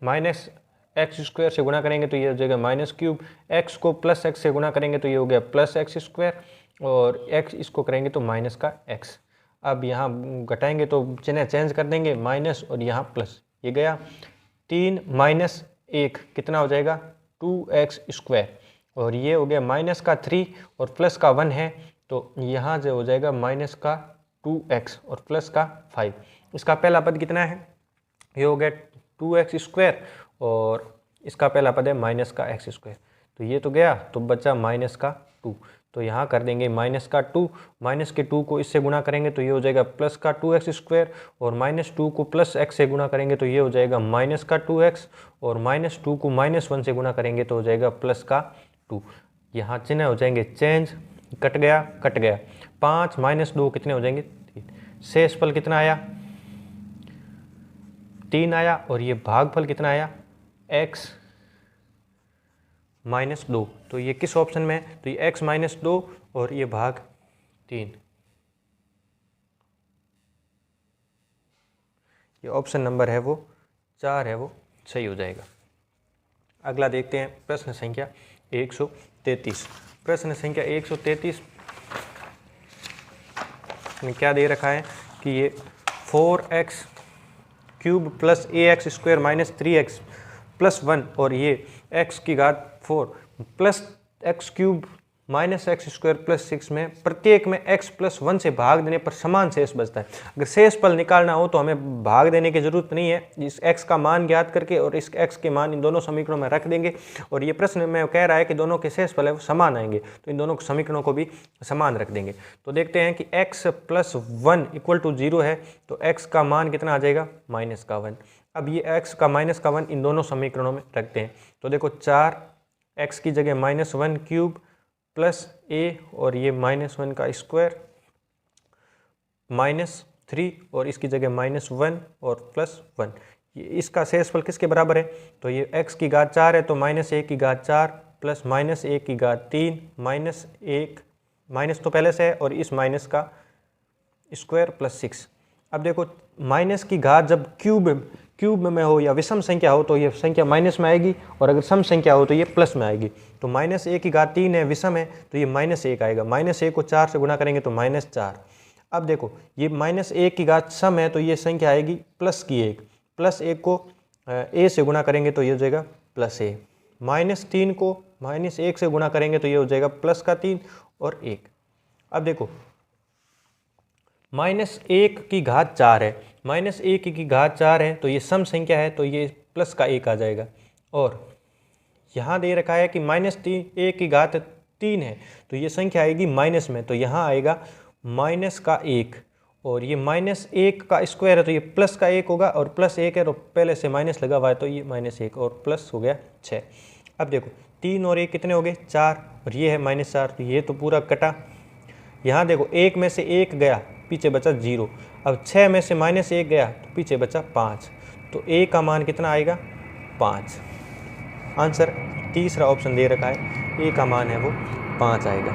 माइनस एक्स स्क्वायर से गुणा करेंगे तो ये हो जाएगा माइनस क्यूब, x को प्लस x से गुणा करेंगे तो ये हो गया प्लस एक्स स्क्वायर, और x इसको करेंगे तो माइनस का x। अब यहाँ घटाएंगे तो चिन्ह चेंज कर देंगे, माइनस और यहाँ प्लस, ये गया 3 माइनस 1 कितना हो जाएगा 2x स्क्वायर, और ये हो गया माइनस का 3 और प्लस का 1 है, तो यहाँ से हो जाएगा माइनस का 2x और प्लस का 5। इसका पहला पद कितना है, ये हो गया 2x स्क्वायर और इसका पहला पद है माइनस का x स्क्वायर। तो ये तो गया, तो बचा माइनस का 2। तो यहाँ कर देंगे माइनस का 2, माइनस के 2 को इससे गुणा करेंगे तो ये हो जाएगा प्लस का 2x स्क्वायर, और माइनस 2 को प्लस x से गुणा करेंगे तो ये हो जाएगा माइनस का 2x, और माइनस 2 को माइनस 1 से गुणा करेंगे तो हो जाएगा प्लस का 2। यहाँ चिन्ह हो जाएंगे चेंज, कट गया 5 माइनस 2 कितने हो जाएंगे 3। शेषफल कितना आया 3 आया, और ये भागफल कितना आया x माइनस 2। तो ये किस ऑप्शन में है, तो ये x माइनस 2 और ये भाग 3, ये ऑप्शन नंबर है वो 4 है वो सही हो जाएगा। अगला देखते हैं प्रश्न संख्या 133। प्रश्न संख्या 133 में क्या दे रखा है कि ये 4x cube plus ax square minus 3x plus 1 और ये x की घात 4 plus x cube minus x square plus 6 में प्रत्येक में x प्लस 1 से भाग देने पर समान शेष बचता है। अगर शेषफल निकालना हो तो हमें भाग देने की जरूरत नहीं है, इस x का मान ज्ञात करके और इस x के मान इन दोनों समीकरणों में रख देंगे। और ये प्रश्न में कह रहा है कि दोनों के शेषफल है वो समान आएंगे, तो इन दोनों समीकरणों को भी समान रख देंगे। तो देखते हैं कि x प्लस 1 इक्वल टू 0 है, तो x का मान कितना आ जाएगा माइनस का 1। अब ये x का माइनस का 1 इन दोनों समीकरणों में रखते हैं, तो देखो 4x की जगह माइनस 1 क्यूब प्लस a और ये माइनस 1 का स्क्वायर माइनस 3 और इसकी जगह माइनस 1 और प्लस 1। ये इसका शेषफल किसके बराबर है, तो ये x की घात 4 है तो माइनस a की घात 4 प्लस माइनस a की घात 3 माइनस 1 माइनस तो पहले से है और इस माइनस का स्क्वायर प्लस 6। अब देखो माइनस की घात जब क्यूब में हो या विषम संख्या हो तो ये संख्या माइनस में आएगी, और अगर सम संख्या हो तो ये प्लस में आएगी। तो माइनस a की घात 3 है, विषम है, तो ये माइनस 1 आएगा। माइनस 1 को 4 से गुणा करेंगे तो माइनस 4। अब देखो ये माइनस 1 की घात सम है तो ये संख्या आएगी प्लस की 1, प्लस 1 को a से गुणा करेंगे तो ये हो जाएगा प्लस a। माइनस 3 को माइनस 1 से गुणा करेंगे तो ये हो जाएगा प्लस का 3 और 1। अब देखो माइनस 1 की घात 4 है, माइनस 1 की घात 4 है तो ये सम संख्या है तो ये प्लस का 1 आ जाएगा। और यहाँ दे रखा है कि माइनस 1 की घात 3 है तो ये संख्या आएगी माइनस में, तो यहाँ आएगा माइनस का 1, और ये माइनस 1 का स्क्वायर है तो ये प्लस का 1 होगा, और प्लस 1 है तो पहले से माइनस लगा हुआ है तो ये माइनस 1 और प्लस हो गया 6। अब देखो 3 और 1 कितने हो गए 4, और ये है माइनस 4, तो ये तो पूरा कटा। यहाँ देखो 1 में से 1 गया, पीछे बचा 0। अब 6 में से माइनस 1 गया तो पीछे बचा 5, तो a का मान कितना आएगा 5। आंसर तीसरा ऑप्शन दे रखा है, a का मान है वो 5 आएगा।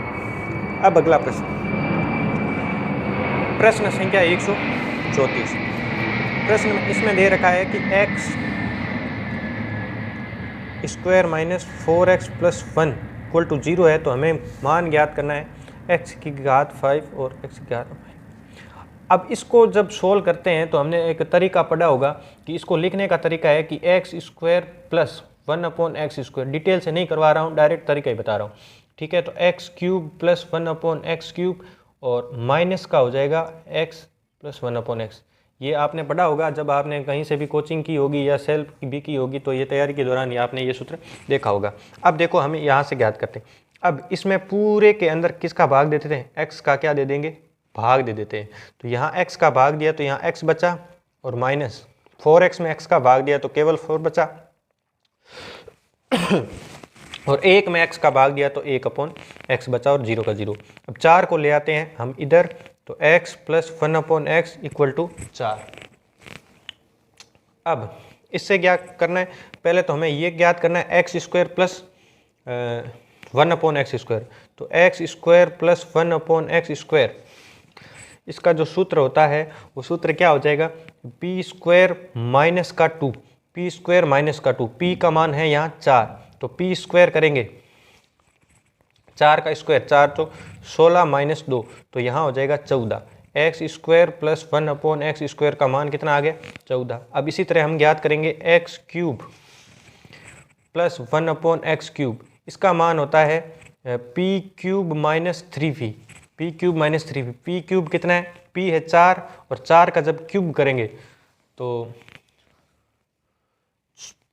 अब अगला प्रश्न, प्रश्न संख्या 134। प्रश्न इसमें दे रखा है कि x square minus 4x plus 1 equal to 0 है, तो हमें मान ज्ञात करना है x की घात 5 और x की घात 5। अब इसको जब सोल्व करते हैं तो हमने एक तरीका पढ़ा होगा कि इसको लिखने का तरीका है कि X square plus 1/x square. Detail से नहीं करवा रहा हूँ, डायरेक्ट तरीका ही बता रहा हूँ, ठीक है। तो x cube plus 1/x cube और माइनस का हो जाएगा x प्लस 1/x। ये आपने पढ़ा होगा जब आपने कहीं से भी कोचिंग की होगी या सेल्फ भी की होगी, तो ये तैयारी के दौरान आपने ये सूत्र देखा होगा। अब देखो हमें यहाँ से ज्ञात करते हैं। अब इसमें पूरे के अंदर किसका भाग देते थे, x का क्या दे देंगे, भाग दे देते हैं। तो यहाँ x का भाग दिया तो यहाँ x बचा, और माइनस 4x में x का भाग दिया तो केवल 4 बचा, और 1 में x का भाग दिया तो 1/x बचा और 0 का 0। अब 4 को ले आते हैं हम इधर, तो x plus 1/x equal to 4। अब इससे क्या करना है, पहले तो हमें ये ज्ञात करना है x square plus 1/x square. तो x square plus 1/x square, इसका जो सूत्र होता है वो सूत्र क्या हो जाएगा, p स्क्वायर माइनस का 2, p स्क्वायर माइनस का 2, p का मान है यहाँ 4, तो p स्क्वायर करेंगे 4 का स्क्वायर, 4 तो 16 माइनस 2, तो यहाँ हो जाएगा 14। X square plus 1/x square का मान कितना आ गया, 14। अब इसी तरह हम ज्ञात करेंगे x cube plus 1/x cube, इसका मान होता है p cube minus 3v, p cube minus 3v। p cube कितना है, p है 4, और 4 का जब क्यूब करेंगे तो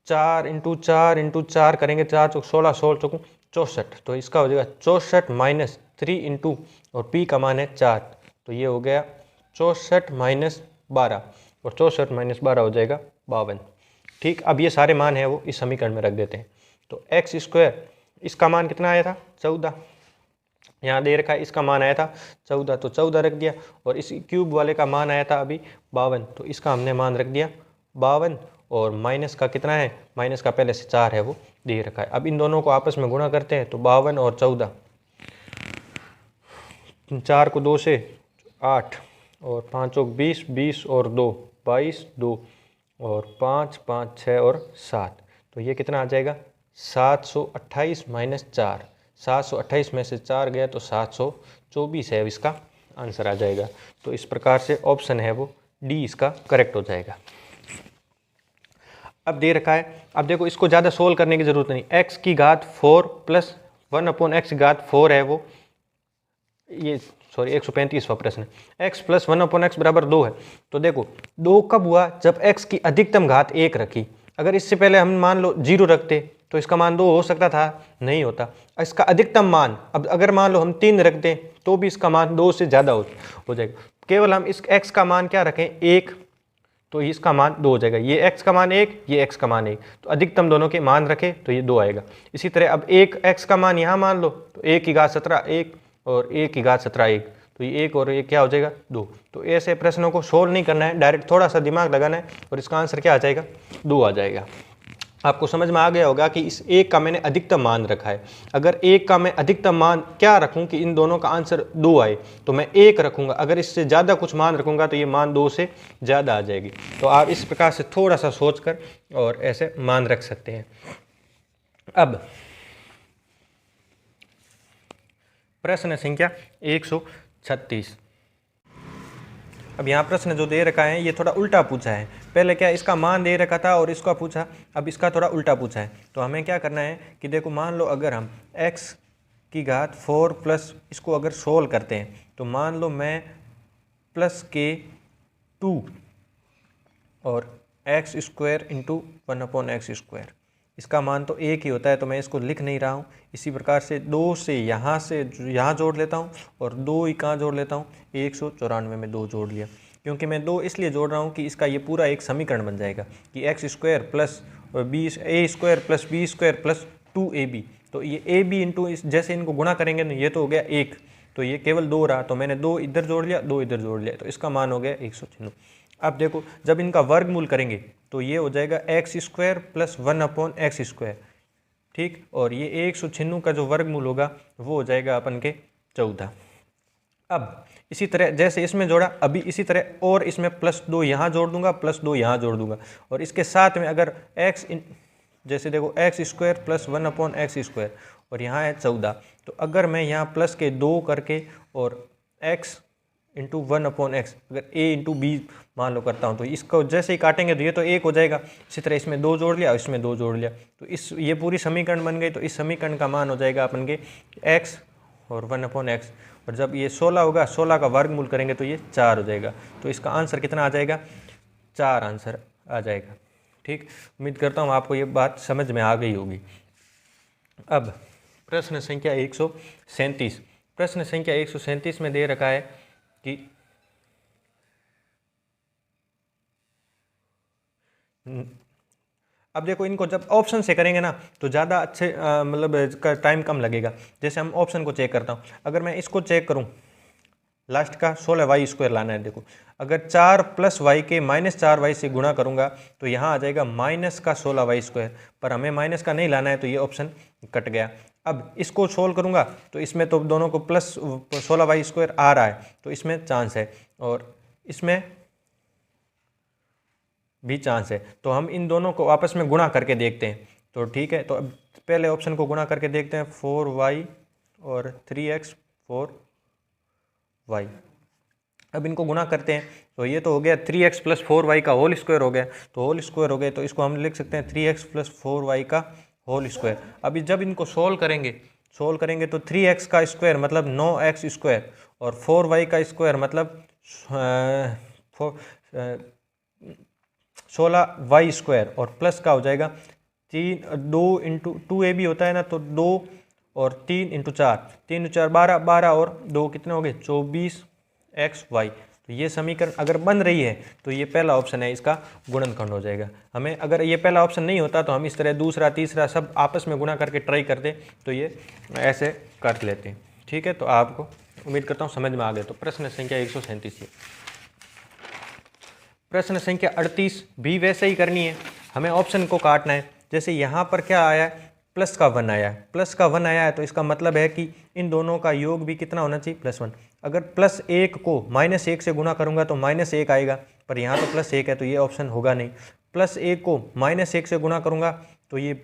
4 इंटू 4 करेंगे, 4 चौक 16, 16 चौक 64, तो इसका हो जाएगा 64 माइनस 3 इंटू, और p का मान है 4, तो ये हो गया 64 माइनस 12, और 64 माइनस 12 हो जाएगा 52। ठीक, अब ये सारे मान हैं वो इस समीकरण में रख देते हैं। तो एक्स स्क्वायर, इसका मान कितना आया था, 14, यहाँ दे रखा है, इसका मान आया था 14, तो 14 रख दिया, और इस क्यूब वाले का मान आया था अभी 52, तो इसका हमने मान रख दिया 52, और माइनस का कितना है, माइनस का पहले से 4 है वो दे रखा है। अब इन दोनों को आपस में गुणा करते हैं, तो 52 और 14, 4 को 2 से 8, और 5 चौक 20, 20 और 2 22, 2 और 5, 5 6 और 7, तो ये कितना आ जाएगा 728 माइनस 4, 728 में से 4 गया तो 724 है, इसका आंसर आ जाएगा। तो इस प्रकार से ऑप्शन है वो डी इसका करेक्ट हो जाएगा। अब दे रखा है, अब देखो इसको ज़्यादा सोल्व करने की ज़रूरत नहीं, x की घात 4 प्लस 1/x की घात 4 है वो, ये सॉरी 135वां प्रश्न है। x प्लस 1/x बराबर 2 है। तो देखो 2 कब हुआ, जब x की अधिकतम घात 1 रखी। अगर इससे पहले हम मान लो 0 रखते तो इसका मान 2 हो सकता था, नहीं होता। इसका अधिकतम मान, अब अगर मान लो हम 3 रख दें तो भी इसका मान 2 से ज़्यादा हो जाएगा। केवल हम इस x का मान क्या रखें, 1, तो इसका मान 2 हो जाएगा। ये x का मान 1, ये x का मान 1, तो अधिकतम दोनों के मान रखे तो ये 2 आएगा। इसी तरह अब 1 x का मान यहाँ मान लो, तो 1 की घात 17 1, और 1 की घात 17 1, तो ये 1 और 1 क्या हो जाएगा 2। तो ऐसे प्रश्नों को सोल्व नहीं करना है, डायरेक्ट थोड़ा सा दिमाग लगाना है, और इसका आंसर क्या आ जाएगा, 2 आ जाएगा। आपको समझ में आ गया होगा कि इस 1 का मैंने अधिकतम मान रखा है। अगर 1 का मैं अधिकतम मान क्या रखूं कि इन दोनों का आंसर 2 आए, तो मैं 1 रखूंगा। अगर इससे ज़्यादा कुछ मान रखूंगा तो ये मान 2 से ज़्यादा आ जाएगी। तो आप इस प्रकार से थोड़ा सा सोच कर और ऐसे मान रख सकते हैं। अब प्रश्न संख्या 136। अब यहाँ प्रश्न जो दे रखा है ये थोड़ा उल्टा पूछा है। पहले क्या इसका मान दे रखा था और इसका पूछा, अब इसका थोड़ा उल्टा पूछा है। तो हमें क्या करना है कि देखो मान लो अगर हम x की घात 4 प्लस इसको अगर सोल्व करते हैं, तो मान लो मैं प्लस के 2 और x square into 1/x square, इसका मान तो 1 ही होता है, तो मैं इसको लिख नहीं रहा हूँ। इसी प्रकार से 2 से यहाँ जोड़ लेता हूँ, और 2 ही कहाँ जोड़ लेता हूँ, 194 में 2 जोड़ लिया। क्योंकि मैं 2 इसलिए जोड़ रहा हूँ कि इसका ये पूरा एक समीकरण बन जाएगा कि X square plus A square plus B square plus 2ab। तो ये ए बी इंटू जैसे इनको गुणा करेंगे ना, ये तो हो गया 1, तो ये केवल 2 रहा, तो मैंने 2 इधर जोड़ लिया, 2 इधर जोड़ लिया, तो इसका मान हो गया 196। अब देखो जब इनका वर्गमूल करेंगे तो ये हो जाएगा X square plus 1/x square, ठीक। और ये 196 का जो वर्गमूल होगा वो हो जाएगा अपन के 14। अब इसी तरह जैसे इसमें जोड़ा, अभी इसी तरह और इसमें +2 यहाँ जोड़ दूंगा, +2 यहाँ जोड़ दूंगा, और इसके साथ में अगर जैसे देखो x square plus 1/x square, और यहाँ है 14, तो अगर मैं यहाँ प्लस के 2 करके और x इंटू 1/x अगर a इंटू बी मान लो करता हूँ, तो इसको जैसे ही काटेंगे तो ये तो 1 हो जाएगा। इसी तरह इसमें 2 जोड़ लिया, इसमें 2 जोड़ लिया, तो ये पूरी समीकरण बन गई। तो इस समीकरण का मान हो जाएगा अपन के x और 1/x, और जब ये 16 होगा, 16 का वर्गमूल करेंगे तो ये 4 हो जाएगा। तो इसका आंसर कितना आ जाएगा? 4 आंसर आ जाएगा। ठीक, उम्मीद करता हूँ आपको ये बात समझ में आ गई होगी। अब प्रश्न संख्या 137। प्रश्न संख्या 137 में दे रखा है कि अब देखो, इनको जब ऑप्शन से करेंगे ना तो ज़्यादा अच्छे मतलब टाइम कम लगेगा। जैसे हम ऑप्शन को चेक करता हूँ, अगर मैं इसको चेक करूँ, लास्ट का 16y² लाना है। देखो, अगर 4 + y के -4y से गुणा करूँगा तो यहाँ आ जाएगा माइनस का 16y², पर हमें माइनस का नहीं लाना है तो ये ऑप्शन कट गया। अब इसको सोल्व करूँगा तो इसमें तो दोनों को प्लस 16y² आ रहा है, तो इसमें चांस है, और इसमें भी चांस है। तो हम इन दोनों को आपस में गुणा करके देखते हैं। तो ठीक है, तो अब पहले ऑप्शन को गुणा करके देखते हैं, 4y और 3x 4y। अब इनको गुणा करते हैं तो ये तो हो गया 3x + 4y का होल स्क्वायर हो गया। तो होल स्क्वायर हो गए तो इसको हम लिख सकते हैं 3x + 4y का होल स्क्वायर। अभी जब इनको सोल्व करेंगे तो 3x का स्क्वायर मतलब 9x² और 4y का स्क्वायर मतलब 16y² और प्लस का हो जाएगा 2 × 2ab होता है ना, तो 2 और 3 × 4, 3 × 4 12, 12 और 2 कितने हो गए? 24xy। तो ये समीकरण अगर बन रही है तो ये पहला ऑप्शन है, इसका गुणनखंड हो जाएगा। हमें अगर ये पहला ऑप्शन नहीं होता तो हम इस तरह दूसरा तीसरा सब आपस में गुणा करके ट्राई करते, तो ये ऐसे कर लेते हैं। ठीक है, तो आपको उम्मीद करता हूँ समझ में आ गया। तो प्रश्न संख्या 137। प्रश्न संख्या 38 भी वैसे ही करनी है, हमें ऑप्शन को काटना है। जैसे यहाँ पर क्या आया है? प्लस का 1 आया है, प्लस का 1 आया है, तो इसका मतलब है कि इन दोनों का योग भी कितना होना चाहिए? +1। अगर +1 को -1 से गुणा करूँगा तो -1 आएगा, पर यहाँ तो +1 है तो ये ऑप्शन होगा नहीं। +1 को -1 से गुणा करूँगा तो ये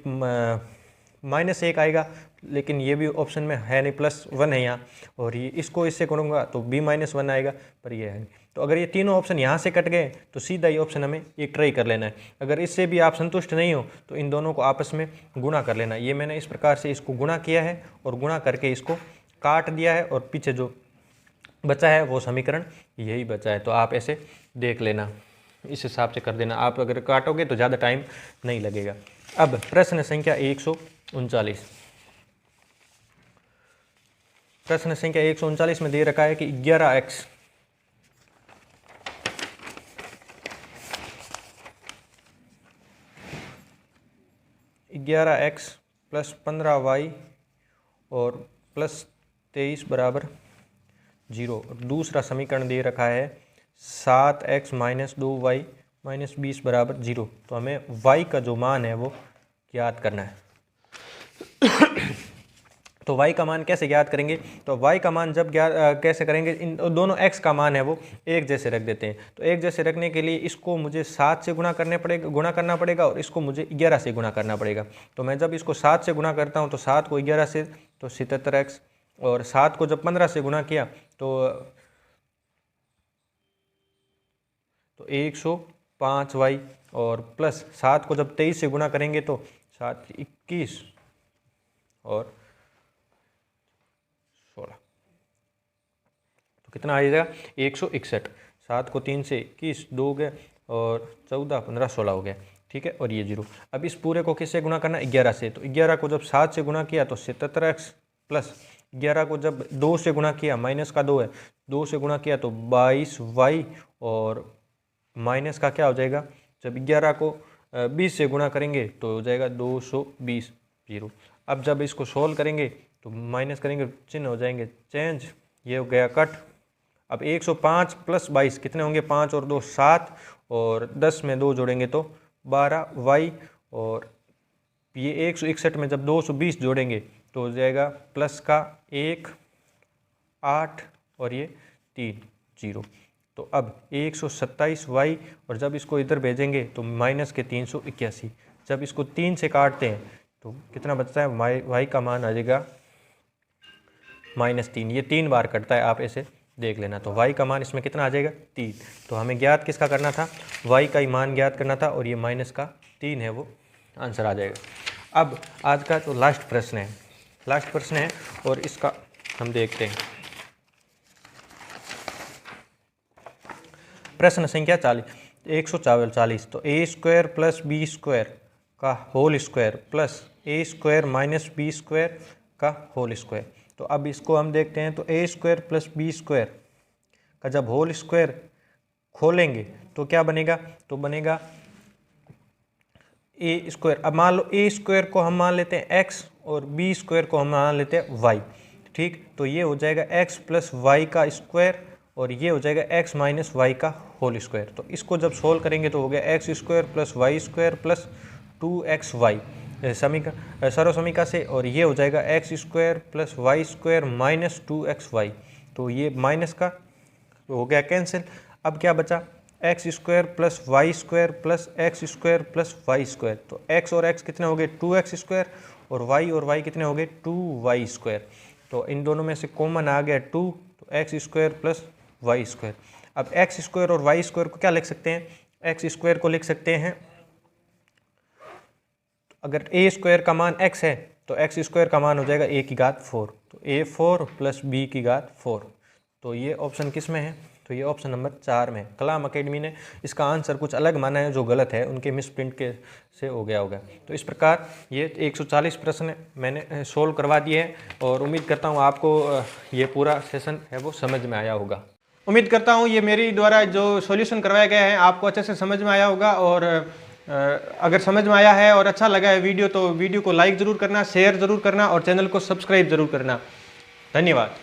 -1 आएगा, लेकिन ये भी ऑप्शन में है नहीं, +1 है यहाँ। और ये इसको इससे करूँगा तो भी -1 आएगा, पर ये है नहीं। तो अगर ये तीनों ऑप्शन यहाँ से कट गए तो सीधा ये ऑप्शन हमें एक ट्राई कर लेना है। अगर इससे भी आप संतुष्ट नहीं हो तो इन दोनों को आपस में गुणा कर लेना। ये मैंने इस प्रकार से इसको गुणा किया है और गुणा करके इसको काट दिया है, और पीछे जो बचा है वो समीकरण यही बचा है। तो आप ऐसे देख लेना, इस हिसाब से कर देना। आप अगर काटोगे तो ज़्यादा टाइम नहीं लगेगा। अब प्रश्न संख्या 139। प्रश्न संख्या 139 में दे रखा है कि 11x + 15y और +23 = 0। और दूसरा समीकरण दे रखा है 7x - 2y - 20 = 0। तो हमें y का जो मान है वो ज्ञात करना है। तो y का मान कैसे ज्ञात करेंगे? तो y का मान जब कैसे करेंगे, इन दोनों x का मान है वो एक जैसे रख देते हैं। तो एक जैसे रखने के लिए इसको मुझे 7 से गुणा करना पड़ेगा और इसको मुझे 11 से गुणा करना पड़ेगा। तो मैं जब इसको 7 से गुणा करता हूँ तो 7 को 11 से तो 77x, और 7 को जब 15 से गुणा किया तो 105y, और प्लस 7 को जब 23 से गुणा करेंगे तो 7 21 और 16, तो कितना आ जाएगा? 161। 7 को 3 से 21, 2 गए और 14, 15, 16 हो गया। ठीक है, और ये 0। अब इस पूरे को किससे गुणा करना? 11 से। तो 11 को जब 7 से गुणा किया तो 77x, प्लस 11 को जब 2 से गुणा किया, माइनस का 2 है, 2 से गुणा किया तो 22y, और माइनस का क्या हो जाएगा? जब 11 को 20 से गुणा करेंगे तो हो जाएगा 220, 0। अब जब इसको सोल्व करेंगे तो माइनस करेंगे, चिन्ह हो जाएंगे चेंज, ये हो गया कट। अब 105 + 22 कितने होंगे? 5 और 2 7, और 10 में 2 जोड़ेंगे तो 12y, और ये 161 में जब 220 जोड़ेंगे तो हो जाएगा प्लस का 1 8 और ये 3 0। तो अब 127y, और जब इसको इधर भेजेंगे तो माइनस के 381। जब इसको 3 से काटते हैं तो कितना बचता है? y का मान आ जाएगा -3। ये 3 बार कटता है, आप ऐसे देख लेना। तो y का मान इसमें कितना आ जाएगा? 3। तो हमें ज्ञात किसका करना था? y का ही मान ज्ञात करना था, और ये -3 है, वो आंसर आ जाएगा। अब आज का जो लास्ट प्रश्न है और इसका हम देखते हैं। प्रश्न संख्या 40 140। तो ए स्क्वायर प्लस बी स्क्वायर का whole square plus A square minus B square का होल स्क्वायर। तो अब इसको हम देखते हैं। तो ए स्क्वायर प्लस बी स्क्वायर का जब होल स्क्वायर खोलेंगे तो क्या बनेगा, तो बनेगा ए स्क्वायर। अब मान लो ए स्क्वायर को हम मान लेते हैं एक्स और बी स्क्वायर को हम मान लेते हैं वाई, ठीक। तो ये हो जाएगा एक्स प्लस वाई का स्क्वायर और ये हो जाएगा एक्स माइनस वाई का होल स्क्वायर। तो इसको जब सोल्व करेंगे तो हो गया X square plus Y square plus 2xy समीकरण सर्व समीकरण से, और ये हो जाएगा X square plus Y square minus 2xy। तो ये माइनस का हो गया कैंसिल। अब क्या बचा, X square plus Y square plus X square plus Y square. तो एक्स और एक्स कितने हो गए 2x स्क्वायर और वाई कितने हो गए 2y स्क्वायर। तो इन दोनों में से कॉमन आ गया 2, तो X square plus Y square. अब एक्स स्क्वायर और वाई स्क्वायर को क्या लिख सकते हैं, एक्स स्क्वायर को लिख सकते हैं, अगर ए स्क्वायर का मान x है तो एक्स स्क्वायर का मान हो जाएगा a की घात 4। तो a4 प्लस b की घात 4। तो ये ऑप्शन किस में है, तो ये ऑप्शन नंबर 4 में। कलाम अकेडमी ने इसका आंसर कुछ अलग माना है, जो गलत है उनके मिस प्रिंट के से हो गया होगा। तो इस प्रकार ये 140 प्रश्न मैंने सोल्व करवा दिए हैं और उम्मीद करता हूँ आपको ये पूरा सेशन है वो समझ में आया होगा। उम्मीद करता हूँ ये मेरी द्वारा जो सॉल्यूशन करवाया गया है आपको अच्छे से समझ में आया होगा। और अगर समझ में आया है और अच्छा लगा है वीडियो तो वीडियो को लाइक ज़रूर करना, शेयर ज़रूर करना और चैनल को सब्सक्राइब ज़रूर करना। धन्यवाद।